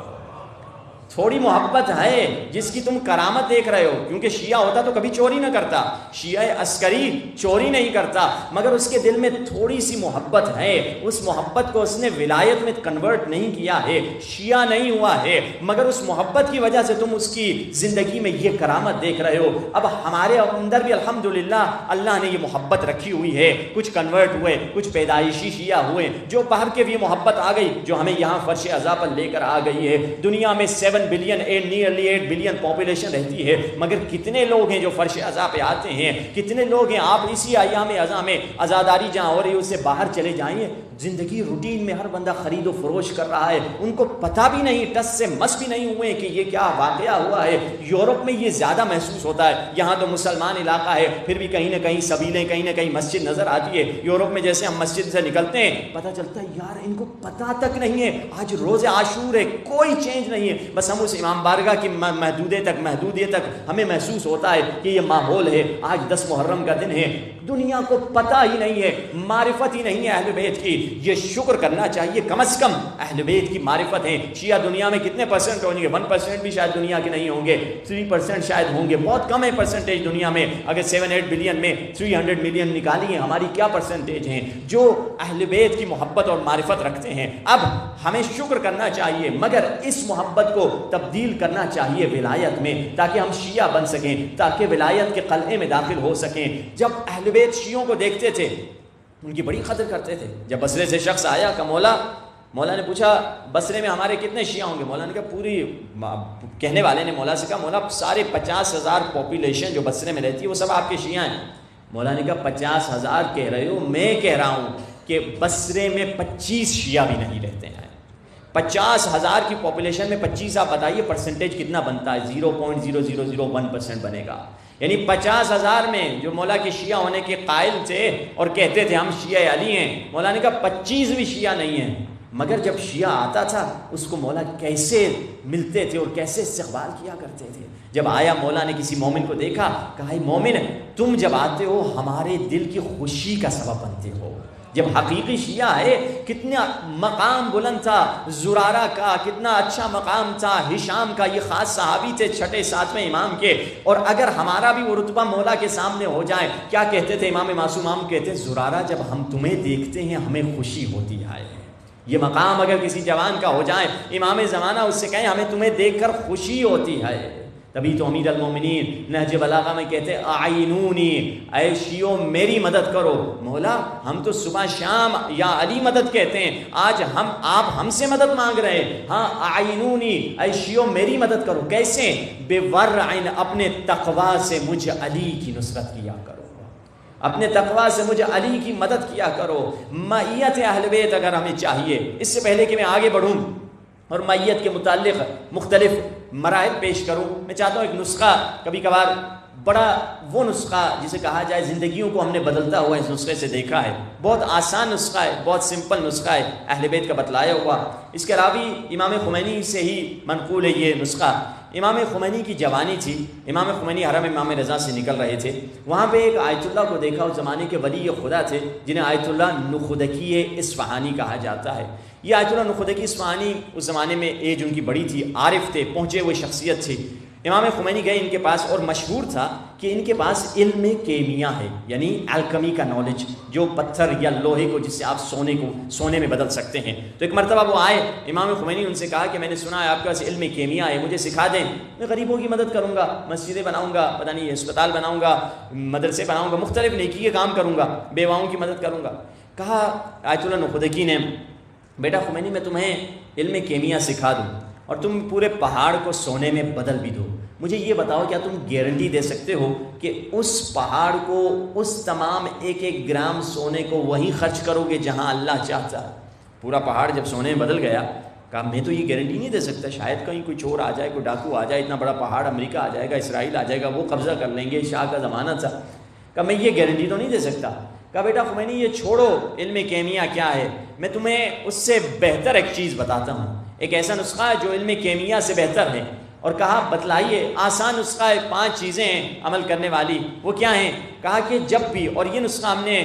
D: تھوڑی محبت ہے جس کی تم کرامت دیکھ رہے ہو، کیونکہ شیعہ ہوتا تو کبھی چوری نہ کرتا، شیعہ عسکری چوری نہیں کرتا، مگر اس کے دل میں تھوڑی سی محبت ہے، اس محبت کو اس نے ولایت میں کنورٹ نہیں کیا ہے، شیعہ نہیں ہوا ہے، مگر اس محبت کی وجہ سے تم اس کی زندگی میں یہ کرامت دیکھ رہے ہو۔ اب ہمارے اندر بھی الحمدللہ اللہ نے یہ محبت رکھی ہوئی ہے، کچھ کنورٹ ہوئے، کچھ پیدائشی شیعہ ہوئے، جو باہر کے بھی محبت آ گئی، جو ہمیں یہاں فرش عزا پر لے کر آ گئی ہے۔ دنیا میں 7 بلین نیئرلی 8 بلین پاپولیشن رہتی ہے، مگر کتنے لوگ ہیں جو فرش عزا پہ آتے ہیں، کتنے لوگ ہیں؟ آپ اسی ایام عزا میں عزاداری جہاں ہو رہی ہے اس سے باہر چلے جائیں، زندگی روٹین میں ہر بندہ خرید و فروش کر رہا ہے، ان کو پتہ بھی نہیں، ٹس سے مس بھی نہیں ہوئے کہ یہ کیا واقعہ ہوا ہے۔ یورپ میں یہ زیادہ محسوس ہوتا ہے، یہاں تو مسلمان علاقہ ہے، پھر بھی کہیں نہ کہیں سبیلیں، کہیں نہ کہیں مسجد نظر آتی ہے۔ یورپ میں جیسے ہم مسجد سے نکلتے ہیں پتہ چلتا ہے یار ان کو پتہ تک نہیں ہے آج روز عاشور ہے، کوئی چینج نہیں ہے، بس ہم اس امام بارگاہ کی محدودیت تک ہمیں محسوس ہوتا ہے کہ یہ ماحول ہے، آج 10 محرم کا دن ہے۔ دنیا کو پتہ ہی نہیں ہے، معرفت ہی نہیں ہے اہل بیت کی۔ یہ شکر کرنا چاہیے، کم از کم اہل بیت کی معرفت ہے۔ شیعہ دنیا میں کتنے پرسنٹ ہوں گے؟ 1% بھی شاید دنیا کے نہیں ہوں گے، 3% شاید ہوں گے، بہت کم ہے پرسنٹیج دنیا میں۔ اگر 7-8 بلین میں 300 ملین نکالیے، ہماری کیا پرسنٹیج ہیں جو اہل بیت کی محبت اور معرفت رکھتے ہیں؟ اب ہمیں شکر کرنا چاہیے، مگر اس محبت کو تبدیل کرنا چاہیے ولایت میں، تاکہ ہم شیعہ بن سکیں، تاکہ ولایت کے قلعے میں داخل ہو سکیں۔ جب اہل بیت شیعوں کو دیکھتے تھے ان کی بڑی قدر کرتے تھے۔ جب بصرے سے شخص آیا کہ مولا نے پوچھا بصرے میں ہمارے کتنے شیعہ ہوں گے؟ مولا نے کہا پوری، کہنے والے نے مولا سے کہا مولا سارے 50,000 پاپولیشن جو بصرے میں رہتی ہے وہ سب آپ کے شیعہ ہیں۔ مولا نے کہا 50,000 کہہ رہے ہو، میں کہہ رہا ہوں کہ بصرے میں 25 شیعہ بھی نہیں رہتے ہیں۔ 50,000 کی پاپولیشن میں 25، آپ بتائیے پرسنٹیج کتنا بنتا ہے؟ 0.0001% بنے گا۔ یعنی 50,000 میں جو مولا کے شیعہ ہونے کے قائل تھے اور کہتے تھے ہم شیعہ علی ہیں، مولا نے کہا 25 بھی شیعہ نہیں ہیں۔ مگر جب شیعہ آتا تھا اس کو مولا کیسے ملتے تھے اور کیسے استقبال کیا کرتے تھے۔ جب آیا مولا نے کسی مومن کو دیکھا، کہا مومن تم جب آتے ہو ہمارے دل کی خوشی کا سبب بنتے ہو۔ جب حقیقی شیعہ ہے، کتنا مقام بلند تھا زرارہ کا، کتنا اچھا مقام تھا ہشام کا، یہ خاص صحابی تھے 6 7ویں امام کے، اور اگر ہمارا بھی وہ رتبہ مولا کے سامنے ہو جائے، کیا کہتے تھے امام معصوم؟ کہتے زرارہ جب ہم تمہیں دیکھتے ہیں ہمیں خوشی ہوتی ہے۔ یہ مقام اگر کسی جوان کا ہو جائے، امام زمانہ اس سے کہیں ہمیں تمہیں دیکھ کر خوشی ہوتی ہے۔ تبھی تو امیر المومنین نہج بلاغہ میں کہتے اعینونی، اے شیعوں میری مدد کرو۔ مولا ہم تو صبح شام یا علی مدد کہتے ہیں، آج آپ ہم سے مدد مانگ رہے ہیں۔ ہاں اعینونی، اے شیعوں میری مدد کرو۔ کیسے؟ بے ورعن، اپنے تقوی سے مجھ علی کی نصرت کیا کرو، اپنے تقوی سے مجھے علی کی مدد کیا کرو۔ معیت اہل بیت اگر ہمیں چاہیے، اس سے پہلے کہ میں آگے بڑھوں اور معیت کے متعلق مختلف مراحل پیش کروں، میں چاہتا ہوں ایک نسخہ، کبھی کبھار بڑا وہ نسخہ جسے کہا جائے زندگیوں کو ہم نے بدلتا ہوا اس نسخے سے دیکھا ہے۔ بہت آسان نسخہ ہے، بہت سمپل نسخہ ہے، اہل بیت کا بتلایا ہوا۔ اس کے راوی امام خمینی سے ہی منقول ہے یہ نسخہ۔ امام خمینی کی جوانی تھی، امام خمینی حرم امام رضا سے نکل رہے تھے، وہاں پہ ایک آیت اللہ کو دیکھا، اس زمانے کے ولی خدا تھے جنہیں آیت اللہ نخدکی اصفہانی کہا جاتا ہے۔ یہ آیت اللہ نخدکی اصفہانی اس زمانے میں ایج ان کی بڑی تھی، عارف تھے، پہنچے ہوئے شخصیت تھی۔ امام خمینی گئے ان کے پاس، اور مشہور تھا کہ ان کے پاس علم کیمیا ہے، یعنی الکمی کا نالج، جو پتھر یا لوہے کو جس سے آپ سونے میں بدل سکتے ہیں۔ تو ایک مرتبہ وہ آئے، امام خمینی ان سے کہا کہ میں نے سنا ہے آپ کے پاس علم کیمیا ہے، مجھے سکھا دیں، میں غریبوں کی مدد کروں گا، مسجدیں بناؤں گا، پتہ نہیں اسپتال بناؤں گا، مدرسے بناؤں گا، مختلف نیکی کے کام کروں گا، بیواؤں کی مدد کروں گا۔ کہا آیت اللہ نخودکی نے، بیٹا خمینی میں تمہیں علم کیمیا سکھا دوں اور تم پورے پہاڑ کو سونے میں بدل بھی دو، مجھے یہ بتاؤ کیا تم گارنٹی دے سکتے ہو کہ اس پہاڑ کو، اس تمام ایک ایک گرام سونے کو وہیں خرچ کرو گے جہاں اللہ چاہتا ہے؟ پورا پہاڑ جب سونے میں بدل گیا، کہا میں تو یہ گارنٹی نہیں دے سکتا، شاید کہیں کوئی چور آ جائے، کوئی ڈاکو آ جائے، اتنا بڑا پہاڑ امریکہ آ جائے گا، اسرائیل آ جائے گا، وہ قبضہ کر لیں گے، شاہ کا زمانہ تھا۔ کہا میں یہ گارنٹی تو نہیں دے سکتا۔ کہا بیٹا خمینی یہ چھوڑو علم کیمیا کیا ہے، میں تمہیں اس سے بہتر ایک چیز بتاتا ہوں، ایک ایسا نسخہ ہے جو علم کیمیا سے بہتر ہے۔ اور کہا بتلائیے، آسان نسخہ ہے، 5 چیزیں ہیں عمل کرنے والی، وہ کیا ہیں؟ کہا کہ جب بھی، اور یہ نسخہ ہم نے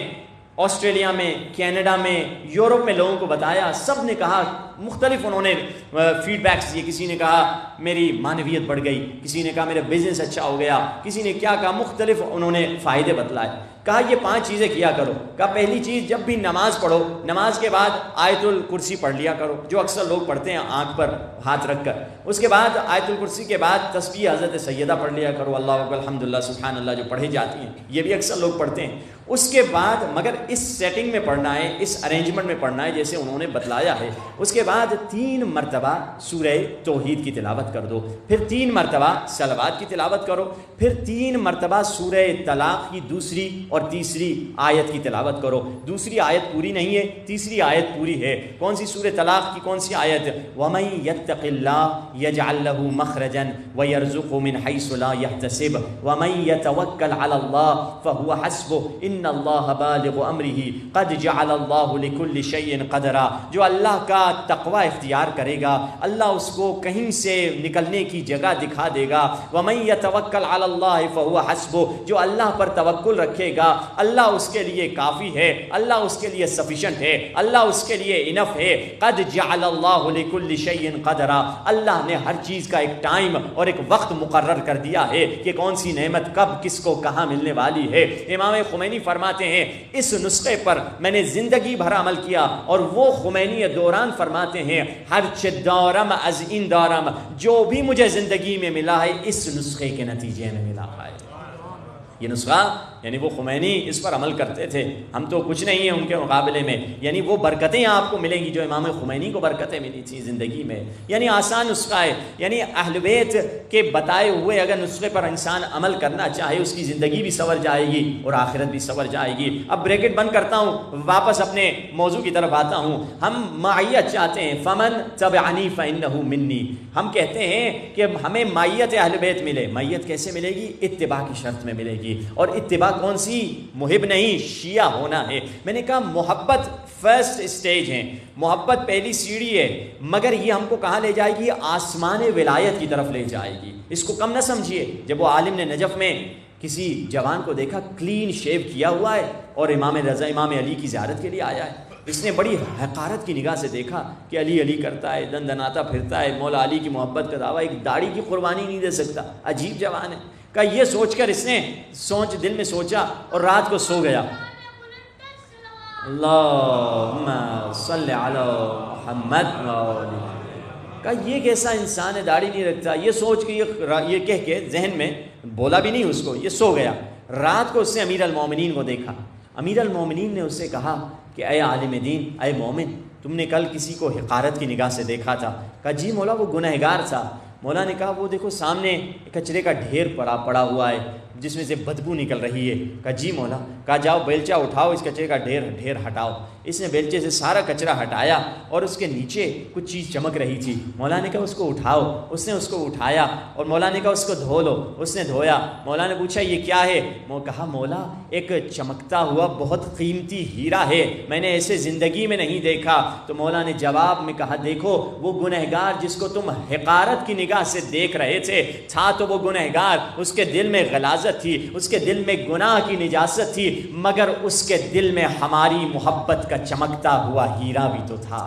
D: آسٹریلیا میں، کینیڈا میں، یورپ میں لوگوں کو بتایا، سب نے کہا، مختلف انہوں نے فیڈ بیکس دیے، کسی نے کہا میری معنویت بڑھ گئی، کسی نے کہا میرا بزنس اچھا ہو گیا، کسی نے کیا کہا، مختلف انہوں نے فائدے بتلائے۔ کہا یہ 5 چیزیں کیا کرو۔ کہا پہلی چیز، جب بھی نماز پڑھو، نماز کے بعد آیت الکرسی پڑھ لیا کرو، جو اکثر لوگ پڑھتے ہیں آنکھ پر ہاتھ رکھ کر۔ اس کے بعد آیت الکرسی کے بعد تسبیح حضرت سیدہ پڑھ لیا کرو، اللہ اکبر، الحمدللہ، سبحان اللہ، جو پڑھی جاتی ہیں، یہ بھی اکثر لوگ پڑھتے ہیں۔ اس کے بعد، مگر اس سیٹنگ میں پڑھنا ہے، اس ارینجمنٹ میں پڑھنا ہے جیسے انہوں نے بتلایا ہے۔ اس کے بعد 3 مرتبہ سورہ توحید کی تلاوت کر دو، پھر 3 مرتبہ صلوات کی تلاوت کرو، پھر 3 مرتبہ سورہ طلاق کی دوسری اور تیسری آیت کی تلاوت کرو۔ دوسری آیت پوری نہیں ہے، تیسری آیت پوری ہے۔ کون سی؟ سورہ طلاق کی کون سی آیت؟ وَمَن يَتَّقِ اللَّهَ يَجْعَل لَّهُ مَخْرَجًا وَيَرْزُقْهُ مِنْ حَيْثُ لَا يَحْتَسِبُ وَمَن يَتَوَكَّلْ عَلَى اللَّهِ فَهُوَ حَسْبُهُ إِنَّ اللَّهَ بَالِغُ أَمْرِهِ قَدْ جَعَلَ اللَّهُ لِكُلِّ شَيْءٍ قَدْرًا۔ جو اللہ کا تقوی اختیار کرے گا، اللہ اس کو کہیں سے نکلنے کی جگہ دکھا دے گا۔ وَمَن يَتَوَكَّلْ عَلَى اللَّهِ فَهُوَ حَسْبُهُ، جو اللہ پر توکل رکھے گا، اللہ اس کے لیے کافی ہے، اللہ اس کے لیے سفیشنٹ ہے، اللہ اس کے لیے انف ہے۔ قد جعل اللہ لکل شیء قدرا، اللہ نے ہر چیز کا ایک ٹائم اور ایک وقت مقرر کر دیا ہے کہ کون سی نعمت کب کس کو کہاں ملنے والی ہے۔ امام خمینی فرماتے ہیں اس نسخے پر میں نے زندگی بھر عمل کیا، اور وہ خمینی دوران فرماتے ہیں ہر چه دارم از این دارم، جو بھی مجھے زندگی میں ملا ہے اس نسخے کے نتیجے میں ملا ہے۔ یہ نسخہ، یعنی وہ خمینی اس پر عمل کرتے تھے، ہم تو کچھ نہیں ہیں ان کے مقابلے میں، یعنی وہ برکتیں آپ کو ملیں گی جو امام خمینی کو برکتیں ملی تھی زندگی میں۔ یعنی آسان نسخہ ہے، یعنی اہل بیت کے بتائے ہوئے اگر نسخے پر انسان عمل کرنا چاہے، اس کی زندگی بھی سنور جائے گی اور آخرت بھی سنور جائے گی۔ اب بریکٹ بند کرتا ہوں، واپس اپنے موضوع کی طرف آتا ہوں۔ ہم معیت چاہتے ہیں، فمن تبعنی فانہ منی، ہم کہتے ہیں کہ ہمیں معیت اہل بیت ملے۔ معیت کیسے ملے گی؟ اتباع کی شرط میں ملے گی، اور اتباع کون سی؟ محب نہیں، شیعہ ہونا ہے۔ میں نے کہا محبت فرسٹ اسٹیج ہے، محبت پہلی سیڑھی ہے، مگر یہ ہم کو کہاں لے جائے گی؟ آسمان ولایت کی طرف لے جائے گی۔ اس کو کم نہ سمجھیے۔ جب وہ عالم نے نجف میں کسی جوان کو دیکھا کلین شیو کیا ہوا ہے اور امام رضا، امام علی کی زیارت کے لیے آیا ہے، اس نے بڑی حقارت کی نگاہ سے دیکھا کہ علی علی کرتا ہے، دن دناتا پھرتا ہے، مولا علی کی محبت کا دعویٰ، ایک داڑھی کی قربانی نہیں دے سکتا، عجیب جوان ہے۔ کہ یہ سوچ کر اس نے دل میں سوچا اور رات کو سو گیا۔ اللہم صلی علی محمد، کہ یہ کیسا انسان ہے داڑھی نہیں رکھتا، یہ سوچ کے یہ کہہ کے ذہن میں بولا بھی نہیں اس کو، یہ سو گیا۔ رات کو اس نے امیر المومنین کو دیکھا، امیر المومنین نے اس سے کہا کہ اے عالم دین، اے مومن، تم نے کل کسی کو حقارت کی نگاہ سے دیکھا تھا۔ کہا جی مولا وہ گنہگار تھا۔ مولا نے کہا وہ دیکھو سامنے کچرے کا ڈھیر پڑا ہوا ہے جس میں سے بدبو نکل رہی ہے۔ کہا جی مولا۔ کہا جاؤ بیلچہ اٹھاؤ، اس کچرے کا ڈھیر ہٹاؤ۔ اس نے بیلچے سے سارا کچرا ہٹایا اور اس کے نیچے کچھ چیز چمک رہی تھی۔ مولا نے کہا اس کو اٹھاؤ، اس نے اس کو اٹھایا، اور مولا نے کہا اس کو دھو لو، اس نے دھویا۔ مولا نے پوچھا یہ کیا ہے؟ کہا مولا ایک چمکتا ہوا بہت قیمتی ہیرا ہے، میں نے ایسے زندگی میں نہیں دیکھا۔ تو مولا نے جواب میں کہا دیکھو وہ گنہگار جس کو تم حقارت کی نگاہ سے دیکھ رہے تھے، تھا تو وہ گنہگار، اس کے دل میں غلاظت تھی، اس کے دل میں گناہ کی نجاست تھی، مگر اس کے دل میں ہماری محبت کا چمکتا ہوا ہیرا بھی تو تھا۔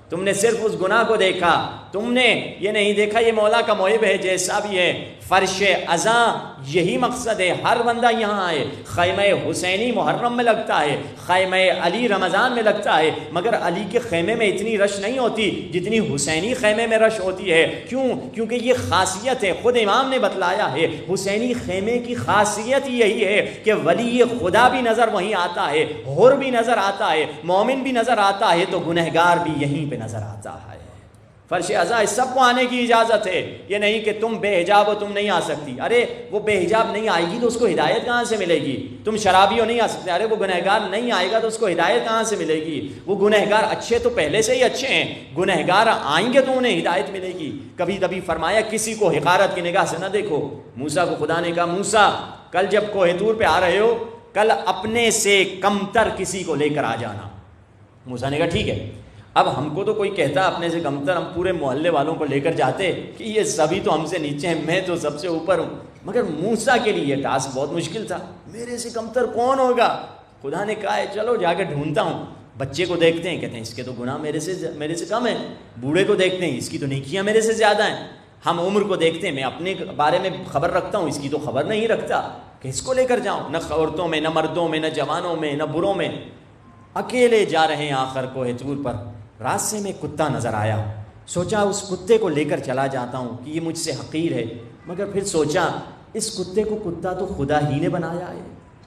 D: تم نے صرف اس گناہ کو دیکھا، تم نے یہ نہیں دیکھا یہ مولا کا محب ہے جیسا بھی ہے۔ فرش ازاں یہی مقصد ہے، ہر بندہ یہاں آئے۔ خیمہ حسینی محرم میں لگتا ہے، خیمہ علی رمضان میں لگتا ہے، مگر علی کے خیمے میں اتنی رش نہیں ہوتی جتنی حسینی خیمے میں رش ہوتی ہے۔ کیوں؟ کیونکہ یہ خاصیت ہے، خود امام نے بتلایا ہے، حسینی خیمے کی خاصیت یہی ہے کہ ولی خدا بھی نظر وہیں آتا ہے، حر بھی نظر آتا ہے، مومن بھی نظر آتا ہے، تو گنہگار بھی یہیں پہ نظر آتا ہے۔ فرش ازا سب کو آنے کی اجازت ہے، یہ نہیں کہ تم بے حجاب ہو تم نہیں آ سکتی۔ ارے وہ بے حجاب نہیں آئے گی تو اس کو ہدایت کہاں سے ملے گی؟ تم شرابی ہو نہیں آ سکتے، ارے وہ گنہگار نہیں آئے گا تو اس کو ہدایت کہاں سے ملے گی؟ وہ گنہگار اچھے تو پہلے سے ہی اچھے ہیں، گنہگار آئیں گے تو انہیں ہدایت ملے گی۔ کبھی کبھی فرمایا کسی کو حقارت کی نگاہ سے نہ دیکھو۔ موسیٰ کو خدا نے کہا موسیٰ کل جب کوہ طور پہ آ رہے ہو کل اپنے سے کمتر کسی کو لے کر آ جانا۔ موسیٰ نے کہا ٹھیک ہے۔ اب ہم کو تو کوئی کہتا اپنے سے کمتر، ہم پورے محلے والوں کو لے کر جاتے کہ یہ سبھی تو ہم سے نیچے ہیں، میں تو سب سے اوپر ہوں۔ مگر موسیٰ کے لیے یہ ٹاسک بہت مشکل تھا، میرے سے کمتر کون ہوگا؟ خدا نے کہا ہے چلو جا کے ڈھونڈتا ہوں۔ بچے کو دیکھتے ہیں، کہتے ہیں اس کے تو گناہ میرے سے کم ہیں۔ بوڑھے کو دیکھتے ہیں، اس کی تو نیکیاں میرے سے زیادہ ہیں۔ ہم عمر کو دیکھتے ہیں، میں اپنے بارے میں خبر رکھتا ہوں، اس کی تو خبر نہیں رکھتا، کہ اس کو لے کر جاؤں؟ نہ عورتوں میں، نہ مردوں میں، نہ جوانوں میں، نہ بروں میں۔ اکیلے جا رہے ہیں آخر کوہ طور پر، راستے میں کتا نظر آیا، سوچا اس کتے کو لے کر چلا جاتا ہوں کہ یہ مجھ سے حقیر ہے، مگر پھر سوچا اس کتے کو کتا تو خدا ہی نے بنایا ہے،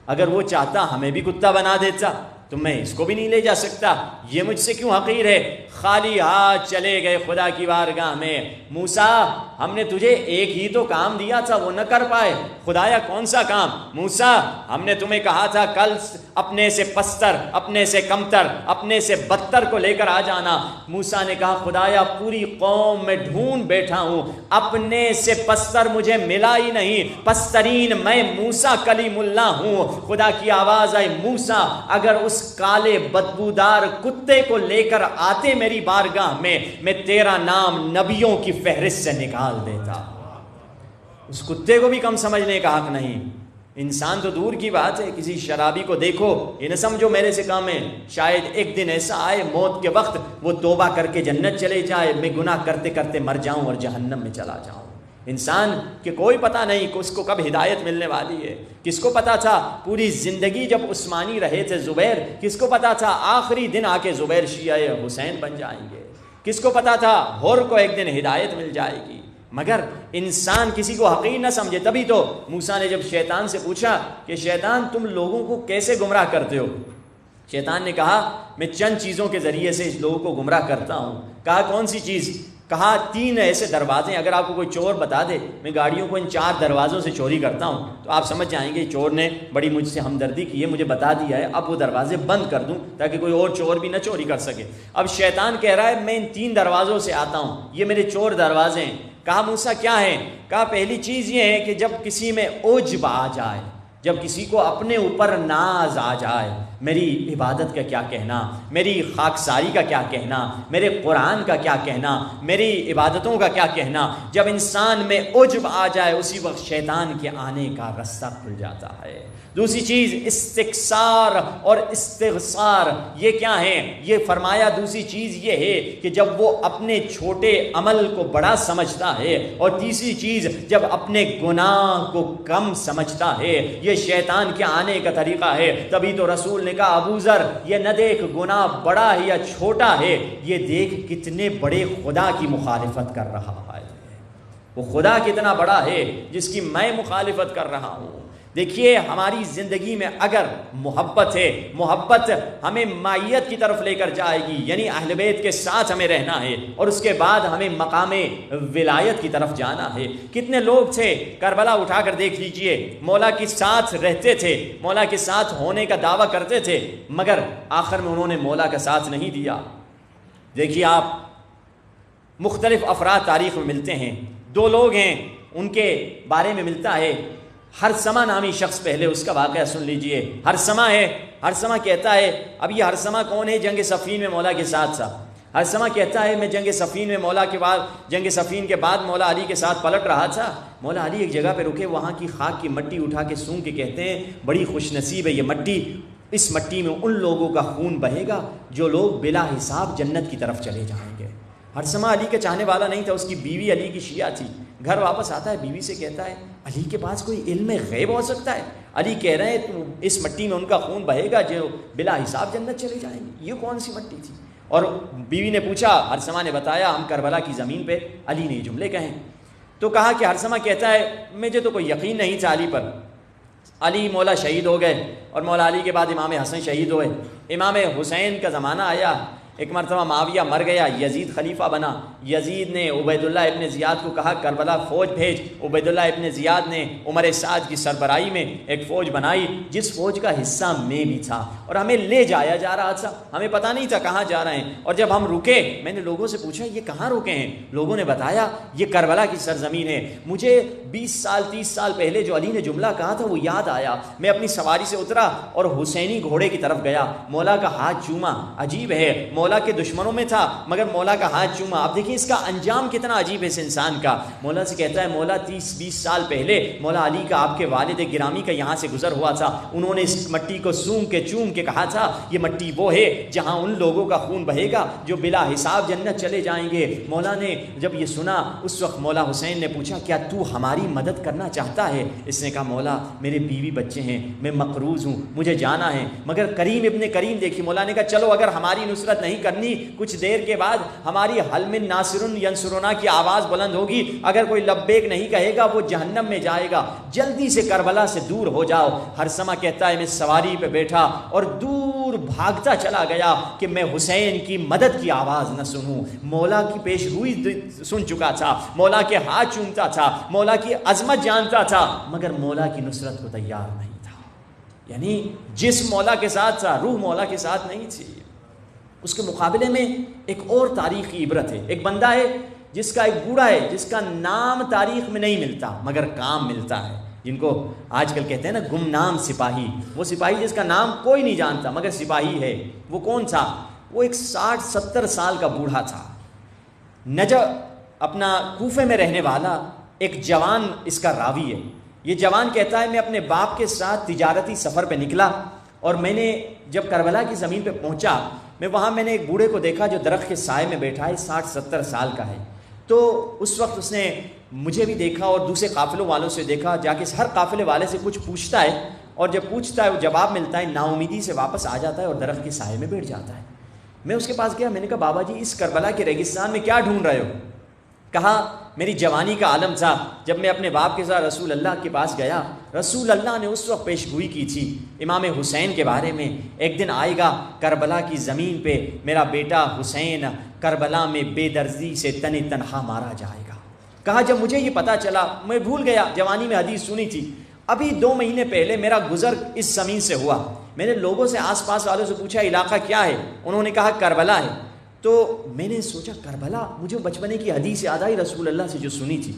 D: اگر وہ چاہتا ہمیں بھی کتا بنا دیتا تو میں اس کو بھی نہیں لے جا سکتا، یہ مجھ سے کیوں حقیر ہے؟ خالی ہاتھ چلے گئے خدا کی بارگاہ میں۔ موسیٰ ہم نے تجھے ایک ہی تو کام دیا تھا، وہ نہ کر پائے۔ خدایا کون سا کام؟ موسیٰ ہم نے تمہیں کہا تھا کل اپنے سے پستر، اپنے سے کمتر، اپنے سے بدتر کو لے کر آ جانا۔ موسیٰ نے کہا خدایا پوری قوم میں ڈھونڈ بیٹھا ہوں، اپنے سے پستر مجھے ملا ہی نہیں، پسترین میں موسیٰ کلیم اللہ ہوں۔ خدا کی آواز آئی موسیٰ اگر اس کالے بدبودار کتے کو لے کر آتے میری بارگاہ میں تیرا نام نبیوں کی فہرست سے نکال دیتا۔ اس کتے کو بھی کم سمجھنے کا حق نہیں۔ انسان تو دور کی بات ہے، کسی شرابی کو دیکھو یہ نہ سمجھو میرے سے کم ہے، شاید ایک دن ایسا آئے موت کے وقت وہ توبہ کر کے جنت چلے جائے، میں گناہ کرتے کرتے مر جاؤں اور جہنم میں چلا جاؤں۔ انسان کہ کوئی پتہ نہیں کہ اس کو کب ہدایت ملنے والی ہے۔ کس کو پتا تھا پوری زندگی جب عثمانی رہے تھے زبیر، کس کو پتا تھا آخری دن آ کے زبیر شیعہ حسین بن جائیں گے؟ کس کو پتا تھا حر کو ایک دن ہدایت مل جائے گی؟ مگر انسان کسی کو حقیر نہ سمجھے۔ تبھی تو موسیٰ نے جب شیطان سے پوچھا کہ شیطان تم لوگوں کو کیسے گمراہ کرتے ہو؟ شیطان نے کہا میں چند چیزوں کے ذریعے سے اس لوگوں کو گمراہ کرتا ہوں۔ کہا کون سی چیز؟ کہا 3 ایسے دروازے، اگر آپ کو کوئی چور بتا دے میں گاڑیوں کو ان 4 دروازوں سے چوری کرتا ہوں تو آپ سمجھ جائیں گے چور نے بڑی مجھ سے ہمدردی کی ہے، مجھے بتا دیا ہے، اب وہ دروازے بند کر دوں تاکہ کوئی اور چور بھی نہ چوری کر سکے۔ اب شیطان کہہ رہا ہے میں ان 3 دروازوں سے آتا ہوں، یہ میرے چور دروازے ہیں۔ کہا موسیٰ کیا ہے؟ کہا پہلی چیز یہ ہے کہ جب کسی میں عجب آ جائے، جب کسی کو اپنے اوپر ناز آ جائے، میری عبادت کا کیا کہنا، میری خاکساری کا کیا کہنا، میرے قرآن کا کیا کہنا، میری عبادتوں کا کیا کہنا، جب انسان میں عجب آ جائے اسی وقت شیطان کے آنے کا رستہ کھل جاتا ہے۔ دوسری چیز استکثار اور استغفار، یہ کیا ہے؟ یہ فرمایا دوسری چیز یہ ہے کہ جب وہ اپنے چھوٹے عمل کو بڑا سمجھتا ہے، اور تیسری چیز جب اپنے گناہ کو کم سمجھتا ہے، یہ شیطان کے آنے کا طریقہ ہے۔ تبھی تو رسول نے کہا ابو ذر یہ نہ دیکھ گناہ بڑا ہے یا چھوٹا ہے، یہ دیکھ کتنے بڑے خدا کی مخالفت کر رہا ہے، وہ خدا کتنا بڑا ہے جس کی میں مخالفت کر رہا ہوں۔ دیکھیے ہماری زندگی میں اگر محبت ہے، محبت ہمیں مائیت کی طرف لے کر جائے گی، یعنی اہل بیت کے ساتھ ہمیں رہنا ہے، اور اس کے بعد ہمیں مقام ولایت کی طرف جانا ہے۔ کتنے لوگ تھے کربلا اٹھا کر دیکھ لیجئے، مولا کے ساتھ رہتے تھے، مولا کے ساتھ ہونے کا دعویٰ کرتے تھے، مگر آخر میں انہوں نے مولا کا ساتھ نہیں دیا۔ دیکھیے آپ مختلف افراد تاریخ میں ملتے ہیں، 2 لوگ ہیں ان کے بارے میں ملتا ہے، ہرسمہ نامی شخص، پہلے اس کا واقعہ سن لیجئے۔ ہرسمہ ہے، ہرسمہ کہتا ہے، اب یہ ہرسمہ کون ہے؟ جنگ صفین میں مولا کے ساتھ تھا۔ ہرسمہ کہتا ہے میں جنگ صفین میں مولا کے بعد، جنگ صفین کے بعد مولا علی کے ساتھ پلٹ رہا تھا، مولا علی ایک جگہ پہ رکے، وہاں کی خاک کی مٹی اٹھا کے سونگ کے کہتے ہیں بڑی خوش نصیب ہے یہ مٹی، اس مٹی میں ان لوگوں کا خون بہے گا جو لوگ بلا حساب جنت کی طرف چلے جائیں گے۔ ہرثمہ علی کا چاہنے والا نہیں تھا، اس کی بیوی علی کی شیعہ تھی۔ گھر واپس آتا ہے، بیوی سے کہتا ہے علی کے پاس کوئی علم غیب ہو سکتا ہے؟ علی کہہ رہے ہیں تو اس مٹی میں ان کا خون بہے گا جو بلا حساب جنت چلے جائیں گے۔ یہ کون سی مٹی تھی؟ اور بیوی نے پوچھا، ہرثمہ نے بتایا ہم کربلا کی زمین پہ علی نے یہ جملے کہیں۔ تو کہا کہ ہرثمہ کہتا ہے مجھے تو کوئی یقین نہیں تھا علی پر۔ علی مولا شہید ہو گئے اور مولا علی کے بعد امام حسن شہید ہوئے۔ امام حسین کا زمانہ آیا، ایک مرتبہ معاویہ مر گیا، یزید خلیفہ بنا۔ یزید نے عبید اللہ ابن زیاد کو کہا کربلا فوج بھیج۔ عبید اللہ ابن زیاد نے عمر سعد کی سربراہی میں ایک فوج بنائی جس فوج کا حصہ میں بھی تھا، اور ہمیں لے جایا جا رہا تھا، ہمیں پتہ نہیں تھا کہاں جا رہے ہیں۔ اور جب ہم رکے، میں نے لوگوں سے پوچھا یہ کہاں رکے ہیں؟ لوگوں نے بتایا یہ کربلا کی سرزمین ہے۔ مجھے 20 سال 30 سال پہلے جو علی نے جملہ کہا تھا وہ یاد آیا۔ میں اپنی سواری سے اترا اور حسینی گھوڑے کی طرف گیا، مولا کا ہاتھ چوما۔ عجیب ہے، مولا کے دشمنوں میں تھا مگر مولا کا ہاتھ چوما۔ آپ دیکھیں اس کا انجام کتنا عجیب ہے اس انسان کا۔ مولا سے کہتا ہے مولا 30-20 سال پہلے مولا علی کا، آپ کے والد گرامی کا یہاں سے گزر ہوا تھا، انہوں نے اس مٹی کو سونگ کے چوم کے کہا تھا یہ مٹی وہ ہے جہاں ان لوگوں کا خون بہے گا جو بلا حساب جنت چلے جائیں گے۔ مولا نے جب یہ سنا اس وقت مولا حسین نے پوچھا کیا تو ہماری مدد کرنا چاہتا ہے؟ اس نے کہا مولا میرے بیوی بچے ہیں، میں مقروض ہوں، مجھے جانا ہے۔ مگر کریم ابن کریم دیکھی، مولا نے کہا چلو اگر ہماری نصرت نہیں کرنی، کچھ دیر کے بعد ہماری حل من ناصر ینصرنا کی آواز بلند ہوگی، اگر کوئی لبیک نہیں کہے گا وہ جہنم میں جائے گا، جلدی سے کربلا سے دور ہو جاؤ۔ ہرثمہ کہتا ہے میں سواری پہ بیٹھا اور دور بھاگتا چلا گیا کہ میں حسین کی مدد کی آواز نہ سنوں۔ مولا کی پیش گوئی سن چکا تھا، مولا کے ہاتھ چومتا تھا، مولا کی عظمت جانتا تھا، مگر مولا کی نصرت کو تیار نہیں تھا۔ یعنی جسم مولا کے ساتھ تھا، روح مولا کے ساتھ نہیں تھی۔ اس کے مقابلے میں ایک اور تاریخی عبرت ہے۔ ایک بندہ ہے جس کا، ایک بوڑھا ہے جس کا نام تاریخ میں نہیں ملتا مگر کام ملتا ہے، جن کو آج کل کہتے ہیں نا گمنام سپاہی۔ وہ سپاہی جس کا نام کوئی نہیں جانتا مگر سپاہی ہے۔ وہ کون تھا؟ وہ ایک 60-70 سال کا بوڑھا تھا، نجف اپنا کوفے میں رہنے والا ایک جوان اس کا راوی ہے۔ یہ جوان کہتا ہے میں اپنے باپ کے ساتھ تجارتی سفر پہ نکلا اور میں نے جب کربلا کی زمین پہ پہنچا، میں نے ایک بوڑھے کو دیکھا جو درخت کے سائے میں بیٹھا ہے، 60-70 سال کا ہے۔ تو اس وقت اس نے مجھے بھی دیکھا اور دوسرے قافلوں والوں سے دیکھا، جا کے ہر قافلے والے سے کچھ پوچھتا ہے، اور جب پوچھتا ہے وہ جواب ملتا ہے، نا امیدی سے واپس آ جاتا ہے اور درخت کے سائے میں بیٹھ جاتا ہے۔ میں اس کے پاس گیا، میں نے کہا بابا جی اس کربلا کے ریگستان میں کیا ڈھونڈ رہے ہو؟ کہا میری جوانی کا عالم تھا جب میں اپنے باپ کے ساتھ رسول اللہ کے پاس گیا، رسول اللہ نے اس وقت پیش گوئی کی تھی امام حسین کے بارے میں، ایک دن آئے گا کربلا کی زمین پہ میرا بیٹا حسین کربلا میں بے دردی سے تنہا مارا جائے گا۔ کہا جب مجھے یہ پتا چلا میں بھول گیا، جوانی میں حدیث سنی تھی، ابھی 2 مہینے پہلے میرا گزر اس زمین سے ہوا۔ میں نے لوگوں سے، آس پاس والوں سے پوچھا علاقہ کیا ہے؟ انہوں نے کہا کربلا ہے۔ تو میں نے سوچا کربلا، مجھے بچپنے کی حدیث یاد آئی رسول اللہ سے جو سنی تھی۔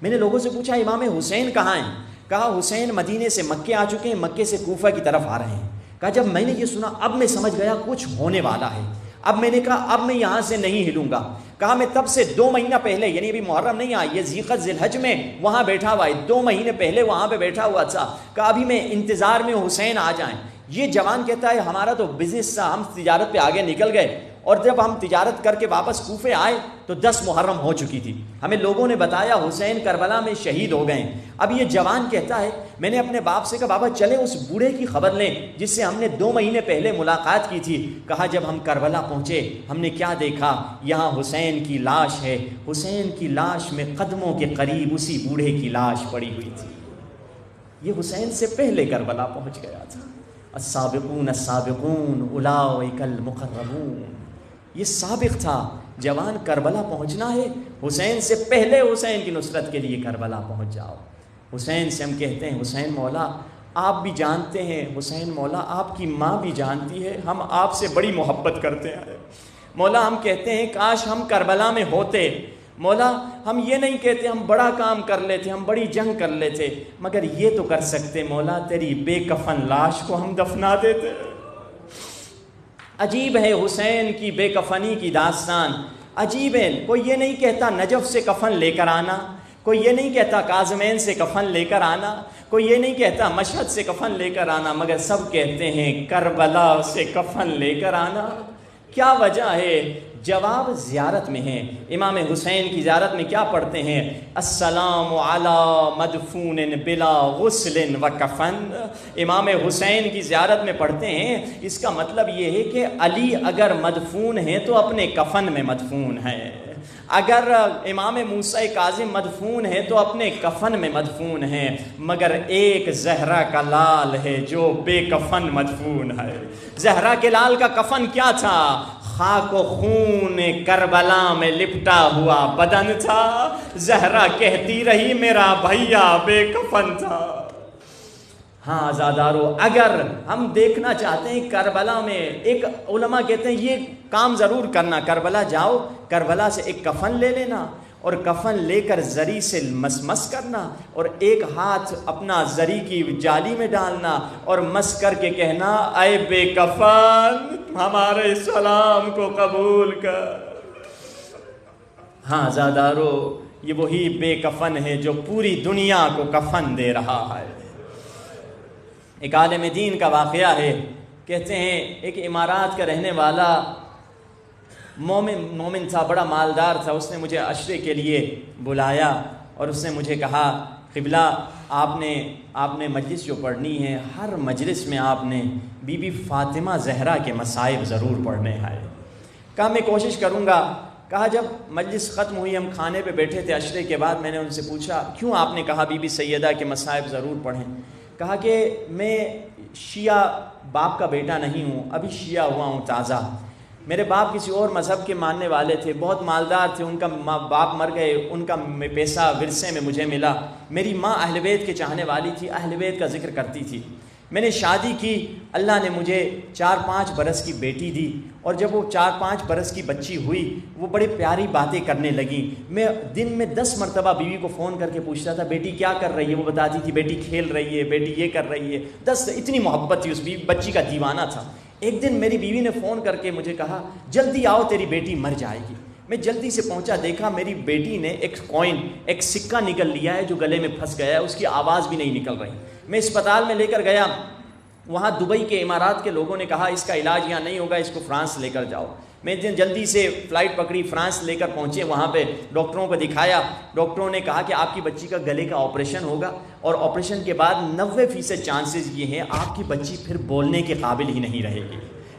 D: میں نے لوگوں سے پوچھا امام حسین کہاں ہیں؟ کہا حسین مدینے سے مکے آ چکے ہیں، مکے سے کوفہ کی طرف آ رہے ہیں۔ کہا جب میں نے یہ سنا اب میں سمجھ گیا کچھ ہونے والا ہے۔ اب میں نے کہا اب میں یہاں سے نہیں ہلوں گا۔ کہا میں تب سے 2 مہینہ پہلے، یعنی ابھی محرم نہیں آئی، یہ ذیقعت ذی الحج میں وہاں بیٹھا ہوا ہے، 2 مہینے پہلے وہاں پہ بیٹھا ہوا تھا۔ کہا ابھی میں انتظار میں حسین آ جائیں۔ یہ جوان کہتا ہے ہمارا تو بزنس تھا، ہم تجارت پہ آگے نکل گئے، اور جب ہم تجارت کر کے واپس کوفے آئے تو 10 محرم ہو چکی تھی۔ ہمیں لوگوں نے بتایا حسین کربلا میں شہید ہو گئے۔ اب یہ جوان کہتا ہے میں نے اپنے باپ سے کہا بابا چلے اس بوڑھے کی خبر لیں جس سے ہم نے 2 مہینے پہلے ملاقات کی تھی۔ کہا جب ہم کربلا پہنچے ہم نے کیا دیکھا؟ یہاں حسین کی لاش ہے، حسین کی لاش میں قدموں کے قریب اسی بوڑھے کی لاش پڑی ہوئی تھی۔ یہ حسین سے پہلے کربلا پہنچ گیا تھا۔ السابقون السابقون اولئک المقربون، یہ سابق تھا۔ جوان کربلا پہنچنا ہے، حسین سے پہلے حسین کی نصرت کے لیے کربلا پہنچ جاؤ۔ حسین سے ہم کہتے ہیں حسین مولا آپ بھی جانتے ہیں، حسین مولا آپ کی ماں بھی جانتی ہے، ہم آپ سے بڑی محبت کرتے ہیں۔ مولا ہم کہتے ہیں کاش ہم کربلا میں ہوتے، مولا ہم یہ نہیں کہتے ہم بڑا کام کر لیتے، ہم بڑی جنگ کر لیتے، مگر یہ تو کر سکتے مولا تیری بے کفن لاش کو ہم دفنا دیتے۔ عجیب ہے حسین کی بے کفنی کی داستان، عجیب ہے۔ کوئی یہ نہیں کہتا نجف سے کفن لے کر آنا، کوئی یہ نہیں کہتا کاظمین سے کفن لے کر آنا، کوئی یہ نہیں کہتا مشہد سے کفن لے کر آنا، مگر سب کہتے ہیں کربلا سے کفن لے کر آنا۔ کیا وجہ ہے؟ جواب زیارت میں ہے۔ امام حسین کی زیارت میں کیا پڑھتے ہیں؟ السلام علی مدفون بلا غسل و کفن۔ امام حسین کی زیارت میں پڑھتے ہیں، اس کا مطلب یہ ہے کہ علی اگر مدفون ہیں تو اپنے کفن میں مدفون ہے، اگر امام موسیٰ کاظم مدفون ہے تو اپنے کفن میں مدفون ہیں، مگر ایک زہرا کا لال ہے جو بے کفن مدفون ہے۔ زہرا کے لال کا کفن کیا تھا؟ خاک و خون کربلا میں لپٹا ہوا بدن تھا۔ زہرا کہتی رہی میرا بھیا بے کفن تھا۔ ہاں آزادارو، اگر ہم دیکھنا چاہتے ہیں کربلا میں، ایک علماء کہتے ہیں یہ کام ضرور کرنا، کربلا جاؤ، کربلا سے ایک کفن لے لینا اور کفن لے کر زری سے مس کرنا اور ایک ہاتھ اپنا زری کی جالی میں ڈالنا اور مس کر کے کہنا اے بے کفن ہمارے سلام کو قبول کر۔ ہاں زادارو، یہ وہی بے کفن ہے جو پوری دنیا کو کفن دے رہا ہے۔ ایک عالم دین کا واقعہ ہے، کہتے ہیں ایک امارات کا رہنے والا مومن تھا، بڑا مالدار تھا، اس نے مجھے عشرے کے لیے بلایا اور اس نے مجھے کہا قبلہ آپ نے مجلس جو پڑھنی ہے، ہر مجلس میں آپ نے بی بی فاطمہ زہرا کے مصائب ضرور پڑھنے ہیں۔ کہا میں کوشش کروں گا۔ کہا جب مجلس ختم ہوئی، ہم کھانے پہ بیٹھے تھے عشرے کے بعد، میں نے ان سے پوچھا کیوں آپ نے کہا بی بی سیدہ کے مصائب ضرور پڑھیں؟ کہا کہ میں شیعہ باپ کا بیٹا نہیں ہوں، ابھی شیعہ ہوا ہوں تازہ۔ میرے باپ کسی اور مذہب کے ماننے والے تھے، بہت مالدار تھے، ان کا باپ مر گئے، ان کا پیسہ ورثے میں مجھے ملا۔ میری ماں اہل بیت کے چاہنے والی تھی، اہل بیت کا ذکر کرتی تھی۔ میں نے شادی کی، اللہ نے مجھے 4-5 برس کی بیٹی دی، اور جب وہ 4-5 برس کی بچی ہوئی وہ بڑی پیاری باتیں کرنے لگی۔ میں دن میں 10 مرتبہ بیوی کو فون کر کے پوچھتا تھا بیٹی کیا کر رہی ہے، وہ بتاتی تھی بیٹی کھیل رہی ہے، بیٹی یہ کر رہی ہے۔ 10 اتنی محبت تھی، اس بچی کا دیوانہ تھا۔ ایک دن میری بیوی نے فون کر کے مجھے کہا جلدی آؤ تیری بیٹی مر جائے گی۔ میں جلدی سے پہنچا، دیکھا میری بیٹی نے ایک سکہ نکل لیا ہے جو گلے میں پھنس گیا ہے، اس کی آواز بھی نہیں نکل رہی۔ میں اسپتال میں لے کر گیا، وہاں دبئی کے امارات کے لوگوں نے کہا اس کا علاج یہاں نہیں ہوگا، اس کو فرانس لے کر جاؤ۔ میں جلدی سے فلائٹ پکڑی، فرانس لے کر پہنچے، وہاں پہ ڈاکٹروں کو دکھایا۔ ڈاکٹروں نے کہا کہ آپ کی بچی کا گلے کا آپریشن ہوگا، اور آپریشن کے بعد 90% چانسز یہ ہیں آپ کی بچی پھر بولنے کے قابل ہی نہیں رہے گی۔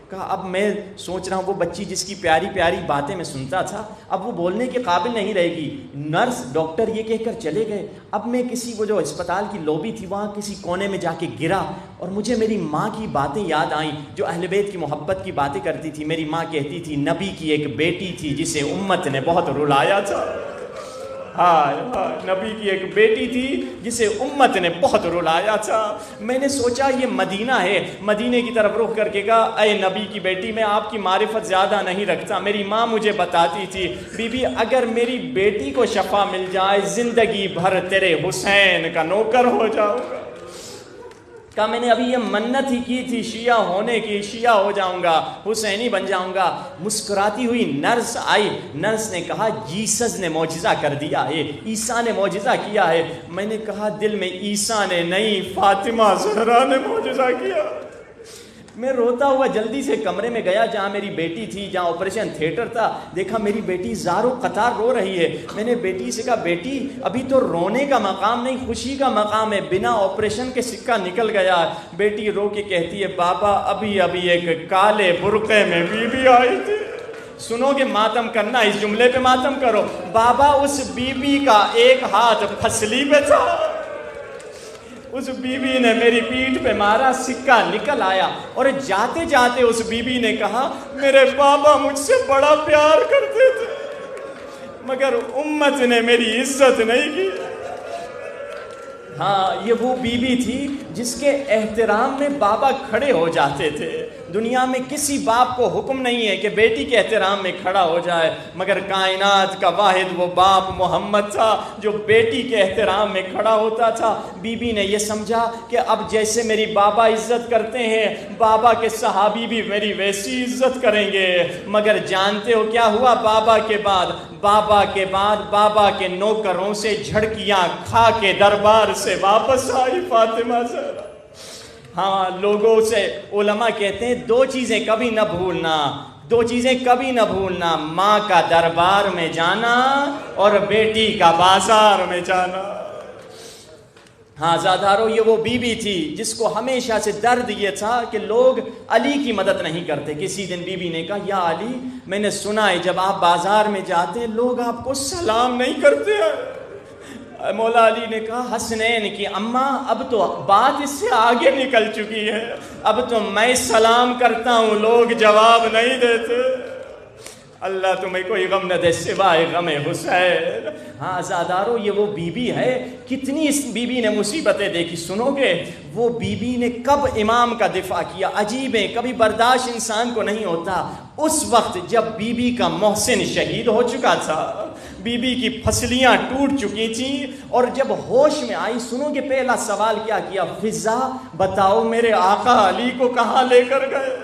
D: کہا اب میں سوچ رہا ہوں وہ بچی جس کی پیاری پیاری باتیں میں سنتا تھا اب وہ بولنے کے قابل نہیں رہے گی۔ نرس ڈاکٹر یہ کہہ کر چلے گئے۔ اب میں کسی وہ جو اسپتال کی لوبی تھی وہاں کسی کونے میں جا کے گرا، اور مجھے میری ماں کی باتیں یاد آئیں جو اہل بیت کی محبت کی باتیں کرتی تھی۔ میری ماں کہتی تھی نبی کی ایک بیٹی تھی جسے امت نے بہت رلایا تھا۔ ہائے نبی کی ایک بیٹی تھی جسے امت نے بہت رلایا تھا۔ میں نے سوچا یہ مدینہ ہے، مدینے کی طرف رخ کر کے کہا اے نبی کی بیٹی میں آپ کی معرفت زیادہ نہیں رکھتا، میری ماں مجھے بتاتی تھی بی بی اگر میری بیٹی کو شفا مل جائے زندگی بھر تیرے حسین کا نوکر ہو جاؤں گا۔ کہا میں نے ابھی یہ منت ہی کی تھی شیعہ ہونے کی، شیعہ ہو جاؤں گا، حسینی بن جاؤں گا۔ مسکراتی ہوئی نرس آئی، نرس نے کہا جیسس نے معجزہ کر دیا ہے، عیسیٰ نے معجزہ کیا ہے۔ میں نے کہا دل میں عیسیٰ نے نہیں فاطمہ زہرا نے معجزہ کیا۔ میں روتا ہوا جلدی سے کمرے میں گیا جہاں میری بیٹی تھی، جہاں آپریشن تھیٹر تھا، دیکھا میری بیٹی زارو قطار رو رہی ہے۔ میں نے بیٹی سے کہا بیٹی ابھی تو رونے کا مقام نہیں، خوشی کا مقام ہے، بنا آپریشن کے سکہ نکل گیا۔ بیٹی رو کے کہتی ہے بابا ابھی ایک کالے برقعے میں بی بی آئی تھی۔ سنو گے ماتم کرنا، اس جملے پہ ماتم کرو۔ بابا اس بی بی کا ایک ہاتھ پھسلی پہ تھا، اس بی بی نے میری پیٹھ پہ مارا، سکہ نکل آیا، اور جاتے جاتے اس بی بی نے کہا میرے بابا مجھ سے بڑا پیار کرتے تھے مگر امت نے میری عزت نہیں کی۔ ہاں یہ وہ بیوی تھی جس کے احترام میں بابا کھڑے ہو جاتے تھے. دنیا میں کسی باپ کو حکم نہیں ہے کہ بیٹی کے احترام میں کھڑا ہو جائے، مگر کائنات کا واحد وہ باپ محمد تھا جو بیٹی کے احترام میں کھڑا ہوتا تھا. بی بی نے یہ سمجھا کہ اب جیسے میری بابا عزت کرتے ہیں بابا کے صحابی بھی میری ویسی عزت کریں گے. مگر جانتے ہو کیا ہوا؟ بابا کے بعد بابا کے نوکروں سے جھڑکیاں کھا کے دربار سے واپس آئی فاطمہ زہرا. ہاں لوگوں سے علماء کہتے ہیں دو چیزیں کبھی نہ بھولنا، ماں کا دربار میں جانا اور بیٹی کا بازار میں جانا. ہاں زادارو یہ وہ بیوی تھی جس کو ہمیشہ سے درد یہ تھا کہ لوگ علی کی مدد نہیں کرتے. کسی دن بیوی نے کہا یا علی میں نے سنا ہے جب آپ بازار میں جاتے ہیں لوگ آپ کو سلام نہیں کرتے ہیں. مولا علی نے کہا حسنین کی اماں اب تو بات اس سے آگے نکل چکی ہے، اب تو میں سلام کرتا ہوں لوگ جواب نہیں دیتے. اللہ تمہیں کوئی غم نہ دے سوائے غم حسین. ہاں آزادارو یہ وہ بیوی ہے، کتنی اس بیوی نے مصیبتیں دیکھی. سنو گے وہ بیوی نے کب امام کا دفاع کیا. عجیب ہے کبھی برداشت انسان کو نہیں ہوتا. اس وقت جب بیوی کا محسن شہید ہو چکا تھا، بیوی کی پھسلیاں ٹوٹ چکی تھیں، اور جب ہوش میں آئی سنو گے پہلا سوال کیا کیا؟ فضا بتاؤ میرے آقا علی کو کہاں لے کر گئے؟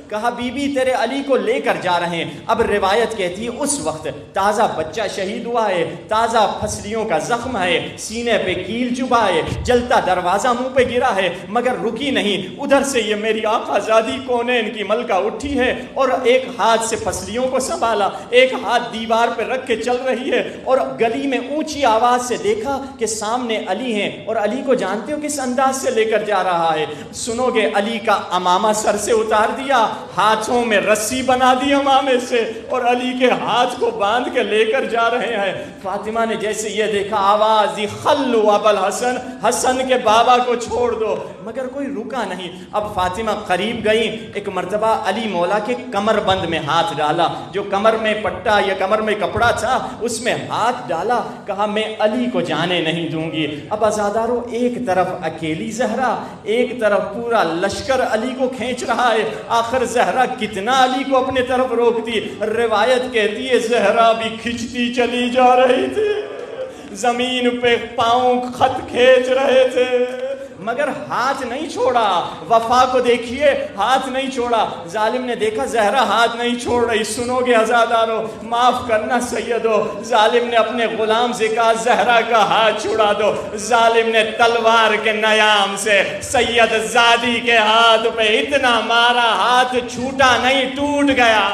D: کہا بی بی تیرے علی کو لے کر جا رہے ہیں. اب روایت کہتی ہے اس وقت تازہ بچہ شہید ہوا ہے، تازہ پھسلیوں کا زخم ہے، سینے پہ کیل چبھا ہے، جلتا دروازہ منہ پہ گرا ہے، مگر رکی نہیں. ادھر سے یہ میری آقا زادی کونین کی ملکہ اٹھی ہے اور ایک ہاتھ سے پھسلیوں کو سنبھالا، ایک ہاتھ دیوار پہ رکھ کے چل رہی ہے، اور گلی میں اونچی آواز سے دیکھا کہ سامنے علی ہیں، اور علی کو جانتے ہو کس انداز سے لے کر جا رہا ہے؟ سنو گے علی کا امامہ سر سے اتار دیا، ہاتھوں میں رسی بنا دی امامے سے، اور علی کے ہاتھ کو باندھ کے لے کر جا رہے ہیں. فاطمہ نے جیسے یہ دیکھا آواز دی خلو ابو الحسن، حسن کے بابا کو چھوڑ دو، مگر کوئی رکا نہیں. اب فاطمہ قریب گئی، ایک مرتبہ علی مولا کے کمر بند میں ہاتھ ڈالا، جو کمر میں پٹا یا کمر میں کپڑا تھا اس میں ہاتھ ڈالا، کہا میں علی کو جانے نہیں دوں گی. اب آزادارو ایک طرف اکیلی زہرا، ایک طرف پورا لشکر علی کو کھینچ رہا ہے. آخر زہرا کتنا علی کو اپنے طرف روکتی. روایت کہتی ہے زہرا بھی کھچتی چلی جا رہی تھی، زمین پہ پاؤں خط کھینچ رہے تھے، مگر ہاتھ نہیں چھوڑا. وفا کو دیکھیے، ہاتھ نہیں چھوڑا. ظالم نے دیکھا زہرا ہاتھ نہیں چھوڑ رہی. سنو گے عزادارو، معاف کرنا سیدو، ظالم نے اپنے غلام سے کہا زہرا کا ہاتھ چھڑا دو. ظالم نے تلوار کے نیام سے سید زادی کے ہاتھ پہ اتنا مارا، ہاتھ چھوٹا نہیں، ٹوٹ گیا.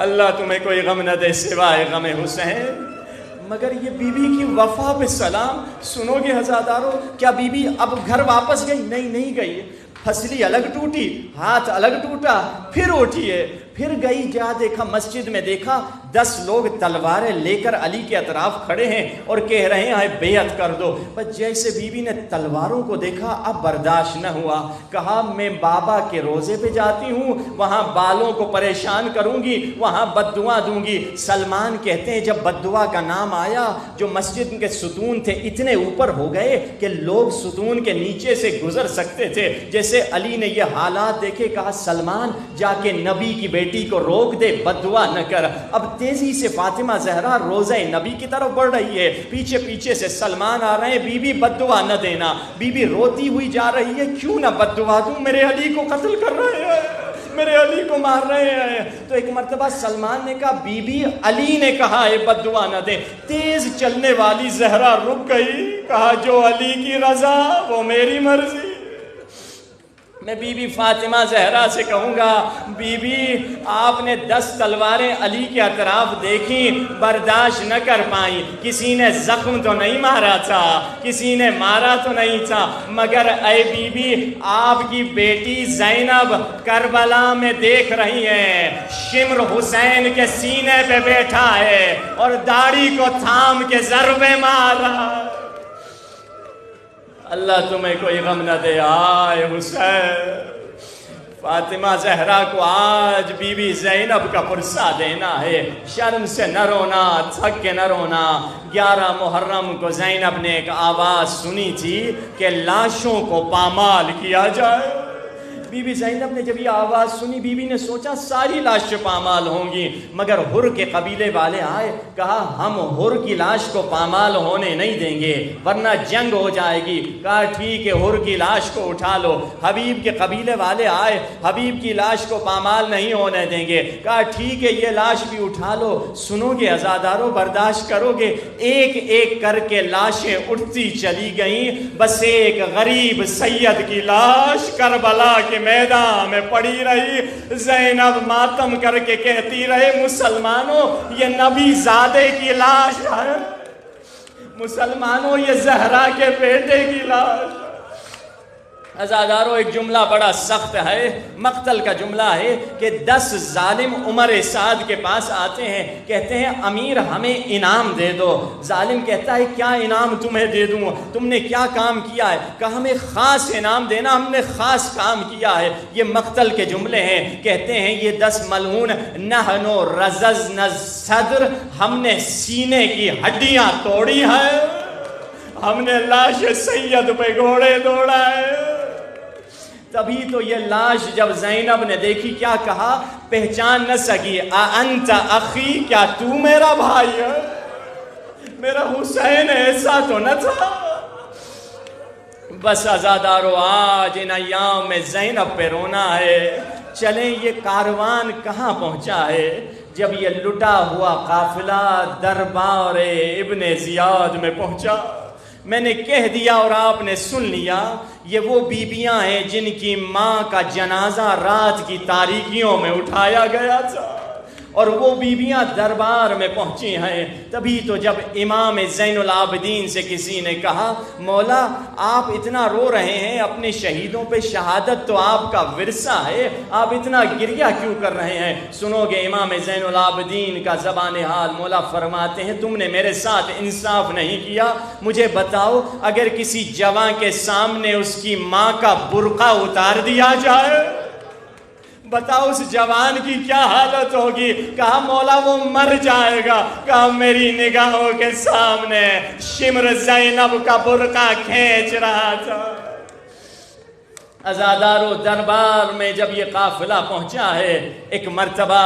D: اللہ تمہیں کوئی غم نہ دے سوائے غم حسین. مگر یہ بی بی کی وفا پہ سلام. سنو گے ہزادارو، کیا بی بی اب گھر واپس گئی؟ نہیں گئی. پھسلی الگ ٹوٹی، ہاتھ الگ ٹوٹا، پھر اٹھی ہے، پھر گئی. جہاں دیکھا مسجد میں دیکھا 10 لوگ تلواریں لے کر علی کے اطراف کھڑے ہیں اور کہہ رہے ہیں بیعت کر دو. بس جیسے بی بی نے تلواروں کو دیکھا اب برداشت نہ ہوا. کہا میں بابا کے روزے پہ جاتی ہوں، وہاں بالوں کو پریشان کروں گی، وہاں بد دعا دوں گی. سلمان کہتے ہیں جب بد دعا کا نام آیا، جو مسجد کے ستون تھے اتنے اوپر ہو گئے کہ لوگ ستون کے نیچے سے گزر سکتے تھے. جیسے علی نے یہ حالات دیکھے، کہا سلمان جا کے نبی کی بیٹی کو روک دے، بد دعا نہ کر. اب تیزی سے فاطمہ زہرا روزہ نبی کی طرف بڑھ رہی ہے، پیچھے سے سلمان آ رہے ہیں، بی بی بد دعا نہ دینا. بی بی روتی ہوئی جا رہی ہے، کیوں نہ بد دعا دوں، میرے علی کو قتل کر رہے ہیں، میرے علی کو مار رہے ہیں. تو ایک مرتبہ سلمان نے کہا بی بی علی نے کہا ہے بد دعا نہ دے. تیز چلنے والی زہرا رک گئی، کہا جو علی کی رضا وہ میری مرضی. میں بی بی فاطمہ زہرا سے کہوں گا بی بی آپ نے 10 تلواریں علی کے اطراف دیکھی، برداشت نہ کر پائیں. کسی نے زخم تو نہیں مارا تھا، کسی نے مارا تو نہیں تھا، مگر اے بی بی آپ کی بیٹی زینب کربلا میں دیکھ رہی ہے، شمر حسین کے سینے پہ بیٹھا ہے اور داڑھی کو تھام کے ضربے مار رہا. اللہ تمہیں کوئی غم نہ دے. آئے حسین. فاطمہ زہرا کو آج بی بی زینب کا پرسہ دینا ہے، شرم سے نہ رونا، تھک کے نہ رونا۔ 11 محرم کو زینب نے ایک آواز سنی تھی کہ لاشوں کو پامال کیا جائے۔ بی بی زینب نے جب یہ آواز سنی، بی بی نے سوچا ساری لاشیں پامال ہوں گی، مگر ہر کے قبیلے والے آئے، کہا ہم ہر کی لاش کو پامال ہونے نہیں دیں گے ورنہ جنگ ہو جائے گی۔ کہا ٹھیک ہے، ہر کی لاش کو اٹھا لو۔ حبیب کے قبیلے والے آئے، حبیب کی لاش کو پامال نہیں ہونے دیں گے۔ کہا ٹھیک ہے، یہ لاش بھی اٹھا لو۔ سنو گے عزادارو، برداشت کرو گے؟ ایک ایک کر کے لاشیں اٹھتی چلی گئیں، بس ایک غریب سید کی لاش کربلا کے میدان میں پڑی رہی۔ زینب ماتم کر کے کہتی رہے، مسلمانوں یہ نبی زادے کی لاش ہے، مسلمانوں یہ زہرا کے بیٹے کی لاش۔ عزادارو ایک جملہ بڑا سخت ہے، مقتل کا جملہ ہے کہ 10 ظالم عمر سعد کے پاس آتے ہیں، کہتے ہیں امیر ہمیں انعام دے دو۔ ظالم کہتا ہے کیا انعام تمہیں دے دوں، تم نے کیا کام کیا ہے؟ کہا ہمیں خاص انعام دینا، ہم نے خاص کام کیا ہے۔ یہ مقتل کے جملے ہیں، کہتے ہیں یہ 10 ملعون، نحنو رززنا الصدر، ہم نے سینے کی ہڈیاں توڑی ہیں، ہم نے لاش سید پہ گھوڑے دوڑا ہے۔ تبھی تو یہ لاش جب زینب نے دیکھی، کیا کہا؟ پہچان نہ سکی، انت اخی، کیا تو میرا بھائی ہے؟ میرا حسین ایسا تو نہ تھا۔ بس عزادارو آج ان ایام میں زینب پہ رونا ہے۔ چلیں یہ کاروان کہاں پہنچا ہے؟ جب یہ لٹا ہوا قافلہ دربار ابن زیاد میں پہنچا، میں نے کہہ دیا اور آپ نے سن لیا، یہ وہ بیبیاں ہیں جن کی ماں کا جنازہ رات کی تاریکیوں میں اٹھایا گیا تھا، اور وہ بیبیاں دربار میں پہنچی ہیں۔ تبھی تو جب امام زین العابدین سے کسی نے کہا، مولا آپ اتنا رو رہے ہیں اپنے شہیدوں پہ، شہادت تو آپ کا ورثہ ہے، آپ اتنا گریہ کیوں کر رہے ہیں؟ سنو گے امام زین العابدین کا زبان حال، مولا فرماتے ہیں تم نے میرے ساتھ انصاف نہیں کیا۔ مجھے بتاؤ، اگر کسی جوان کے سامنے اس کی ماں کا برقع اتار دیا جائے، بتاؤ اس جوان کی کیا حالت ہوگی؟ کہا مولا وہ مر جائے گا۔ کہا میری نگاہوں کے سامنے شمر زینب کا برقع کھینچ رہا تھا۔ عزادارو دربار میں جب یہ قافلہ پہنچا ہے، ایک مرتبہ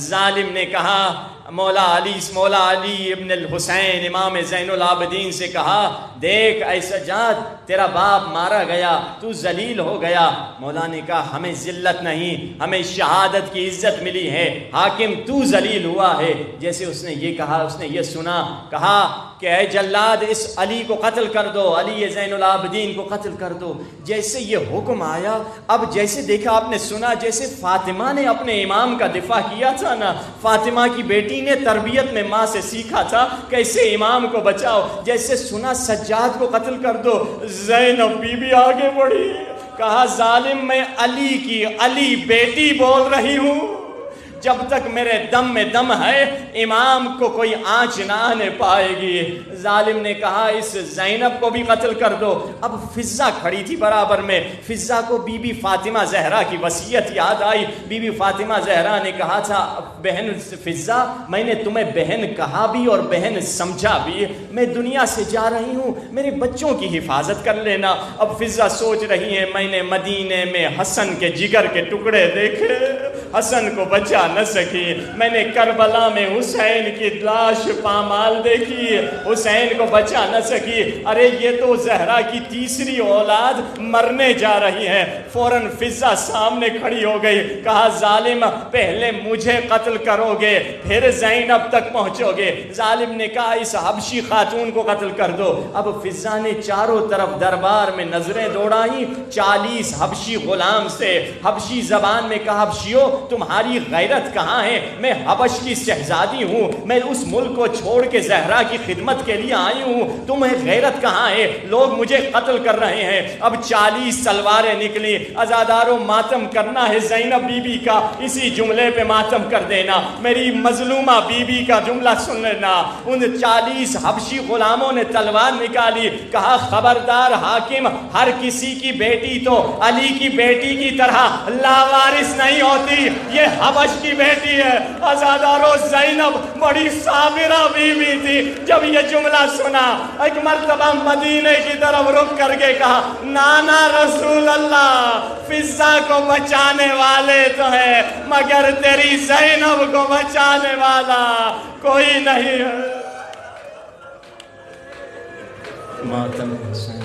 D: ظالم نے کہا، مولا علی ابن الحسین امام زین العابدین سے کہا، دیکھ اے سجاد تیرا باپ مارا گیا، تو ذلیل ہو گیا۔ مولا نے کہا ہمیں ذلت نہیں، ہمیں شہادت کی عزت ملی ہے، حاکم تو ذلیل ہوا ہے۔ جیسے اس نے یہ کہا، اس نے یہ سنا، کہا کہ اے جلاد اس علی کو قتل کر دو، علی زین العابدین کو قتل کر دو۔ جیسے یہ حکم آیا، اب جیسے دیکھا آپ نے سنا، جیسے فاطمہ نے اپنے امام کا دفاع کیا تھا نا، فاطمہ کی بیٹی نے تربیت میں ماں سے سیکھا تھا کیسے امام کو بچاؤ، جیسے سنا سجاد کو قتل کر دو، زینب بی بی آگے بڑھی، کہا ظالم میں علی کی علی بیٹی بول رہی ہوں، جب تک میرے دم میں دم ہے امام کو کوئی آنچ نہ آنے پائے گی۔ ظالم نے کہا اس زینب کو بھی قتل کر دو۔ اب فضہ کھڑی تھی برابر میں، فضہ کو بی بی فاطمہ زہرا کی وصیت یاد آئی۔ بی بی فاطمہ زہرا نے کہا تھا، بہن فضہ میں نے تمہیں بہن کہا بھی اور بہن سمجھا بھی، میں دنیا سے جا رہی ہوں، میرے بچوں کی حفاظت کر لینا۔ اب فضہ سوچ رہی ہے میں نے مدینے میں حسن کے جگر کے ٹکڑے دیکھے، حسن کو بچا نہ سکی، میں نے کربلا میں حسین کی لاش پامال دیکھی، حسین کو بچا نہ سکی، ارے یہ تو زہرا کی تیسری اولاد مرنے جا رہی ہے۔ فوراً فضہ سامنے کھڑی ہو گئی، کہا ظالم پہلے مجھے قتل کرو گے پھر زینب تک پہنچو گے۔ ظالم نے کہا اس حبشی خاتون کو قتل کر دو۔ اب فضہ نے چاروں طرف دربار میں نظریں دوڑائیں، 40 حبشی غلام سے حبشی زبان میں کہا، حبشیوں تمہاری غیرت غیرت کہاں ہے؟ میں حبش کی شہزادی ہوں، میں اس ملک کو چھوڑ کے زہرا کی خدمت کے لیے آئی ہوں، تمہیں غیرت کہاں ہے؟ لوگ مجھے قتل کر رہے ہیں، اب 40 تلواریں نکلی، عزاداروں ماتم کرنا ہے زینب بی بی کا، اسی جملے پہ ماتم کر دینا، میری مظلومہ بی بی کا جملہ سن لینا۔ ان 40 حبشی غلاموں نے تلوار نکالی، کہا خبردار حاکم، ہر کسی کی بیٹی تو علی کی بیٹی کی طرح لاوارث نہیں ہوتی، یہ حبش کی بیٹی ہے۔ عزاداروں زینب بڑی صابرہ بی بی تھی، جب یہ جملہ سنا ایک مرتبہ مدینے کی طرف رخ کر کے کہا نانا رسول اللہ، فضہ کو بچانے والے تو ہیں مگر تیری زینب کو بچانے والا کوئی نہیں ہے۔ ماتم حسین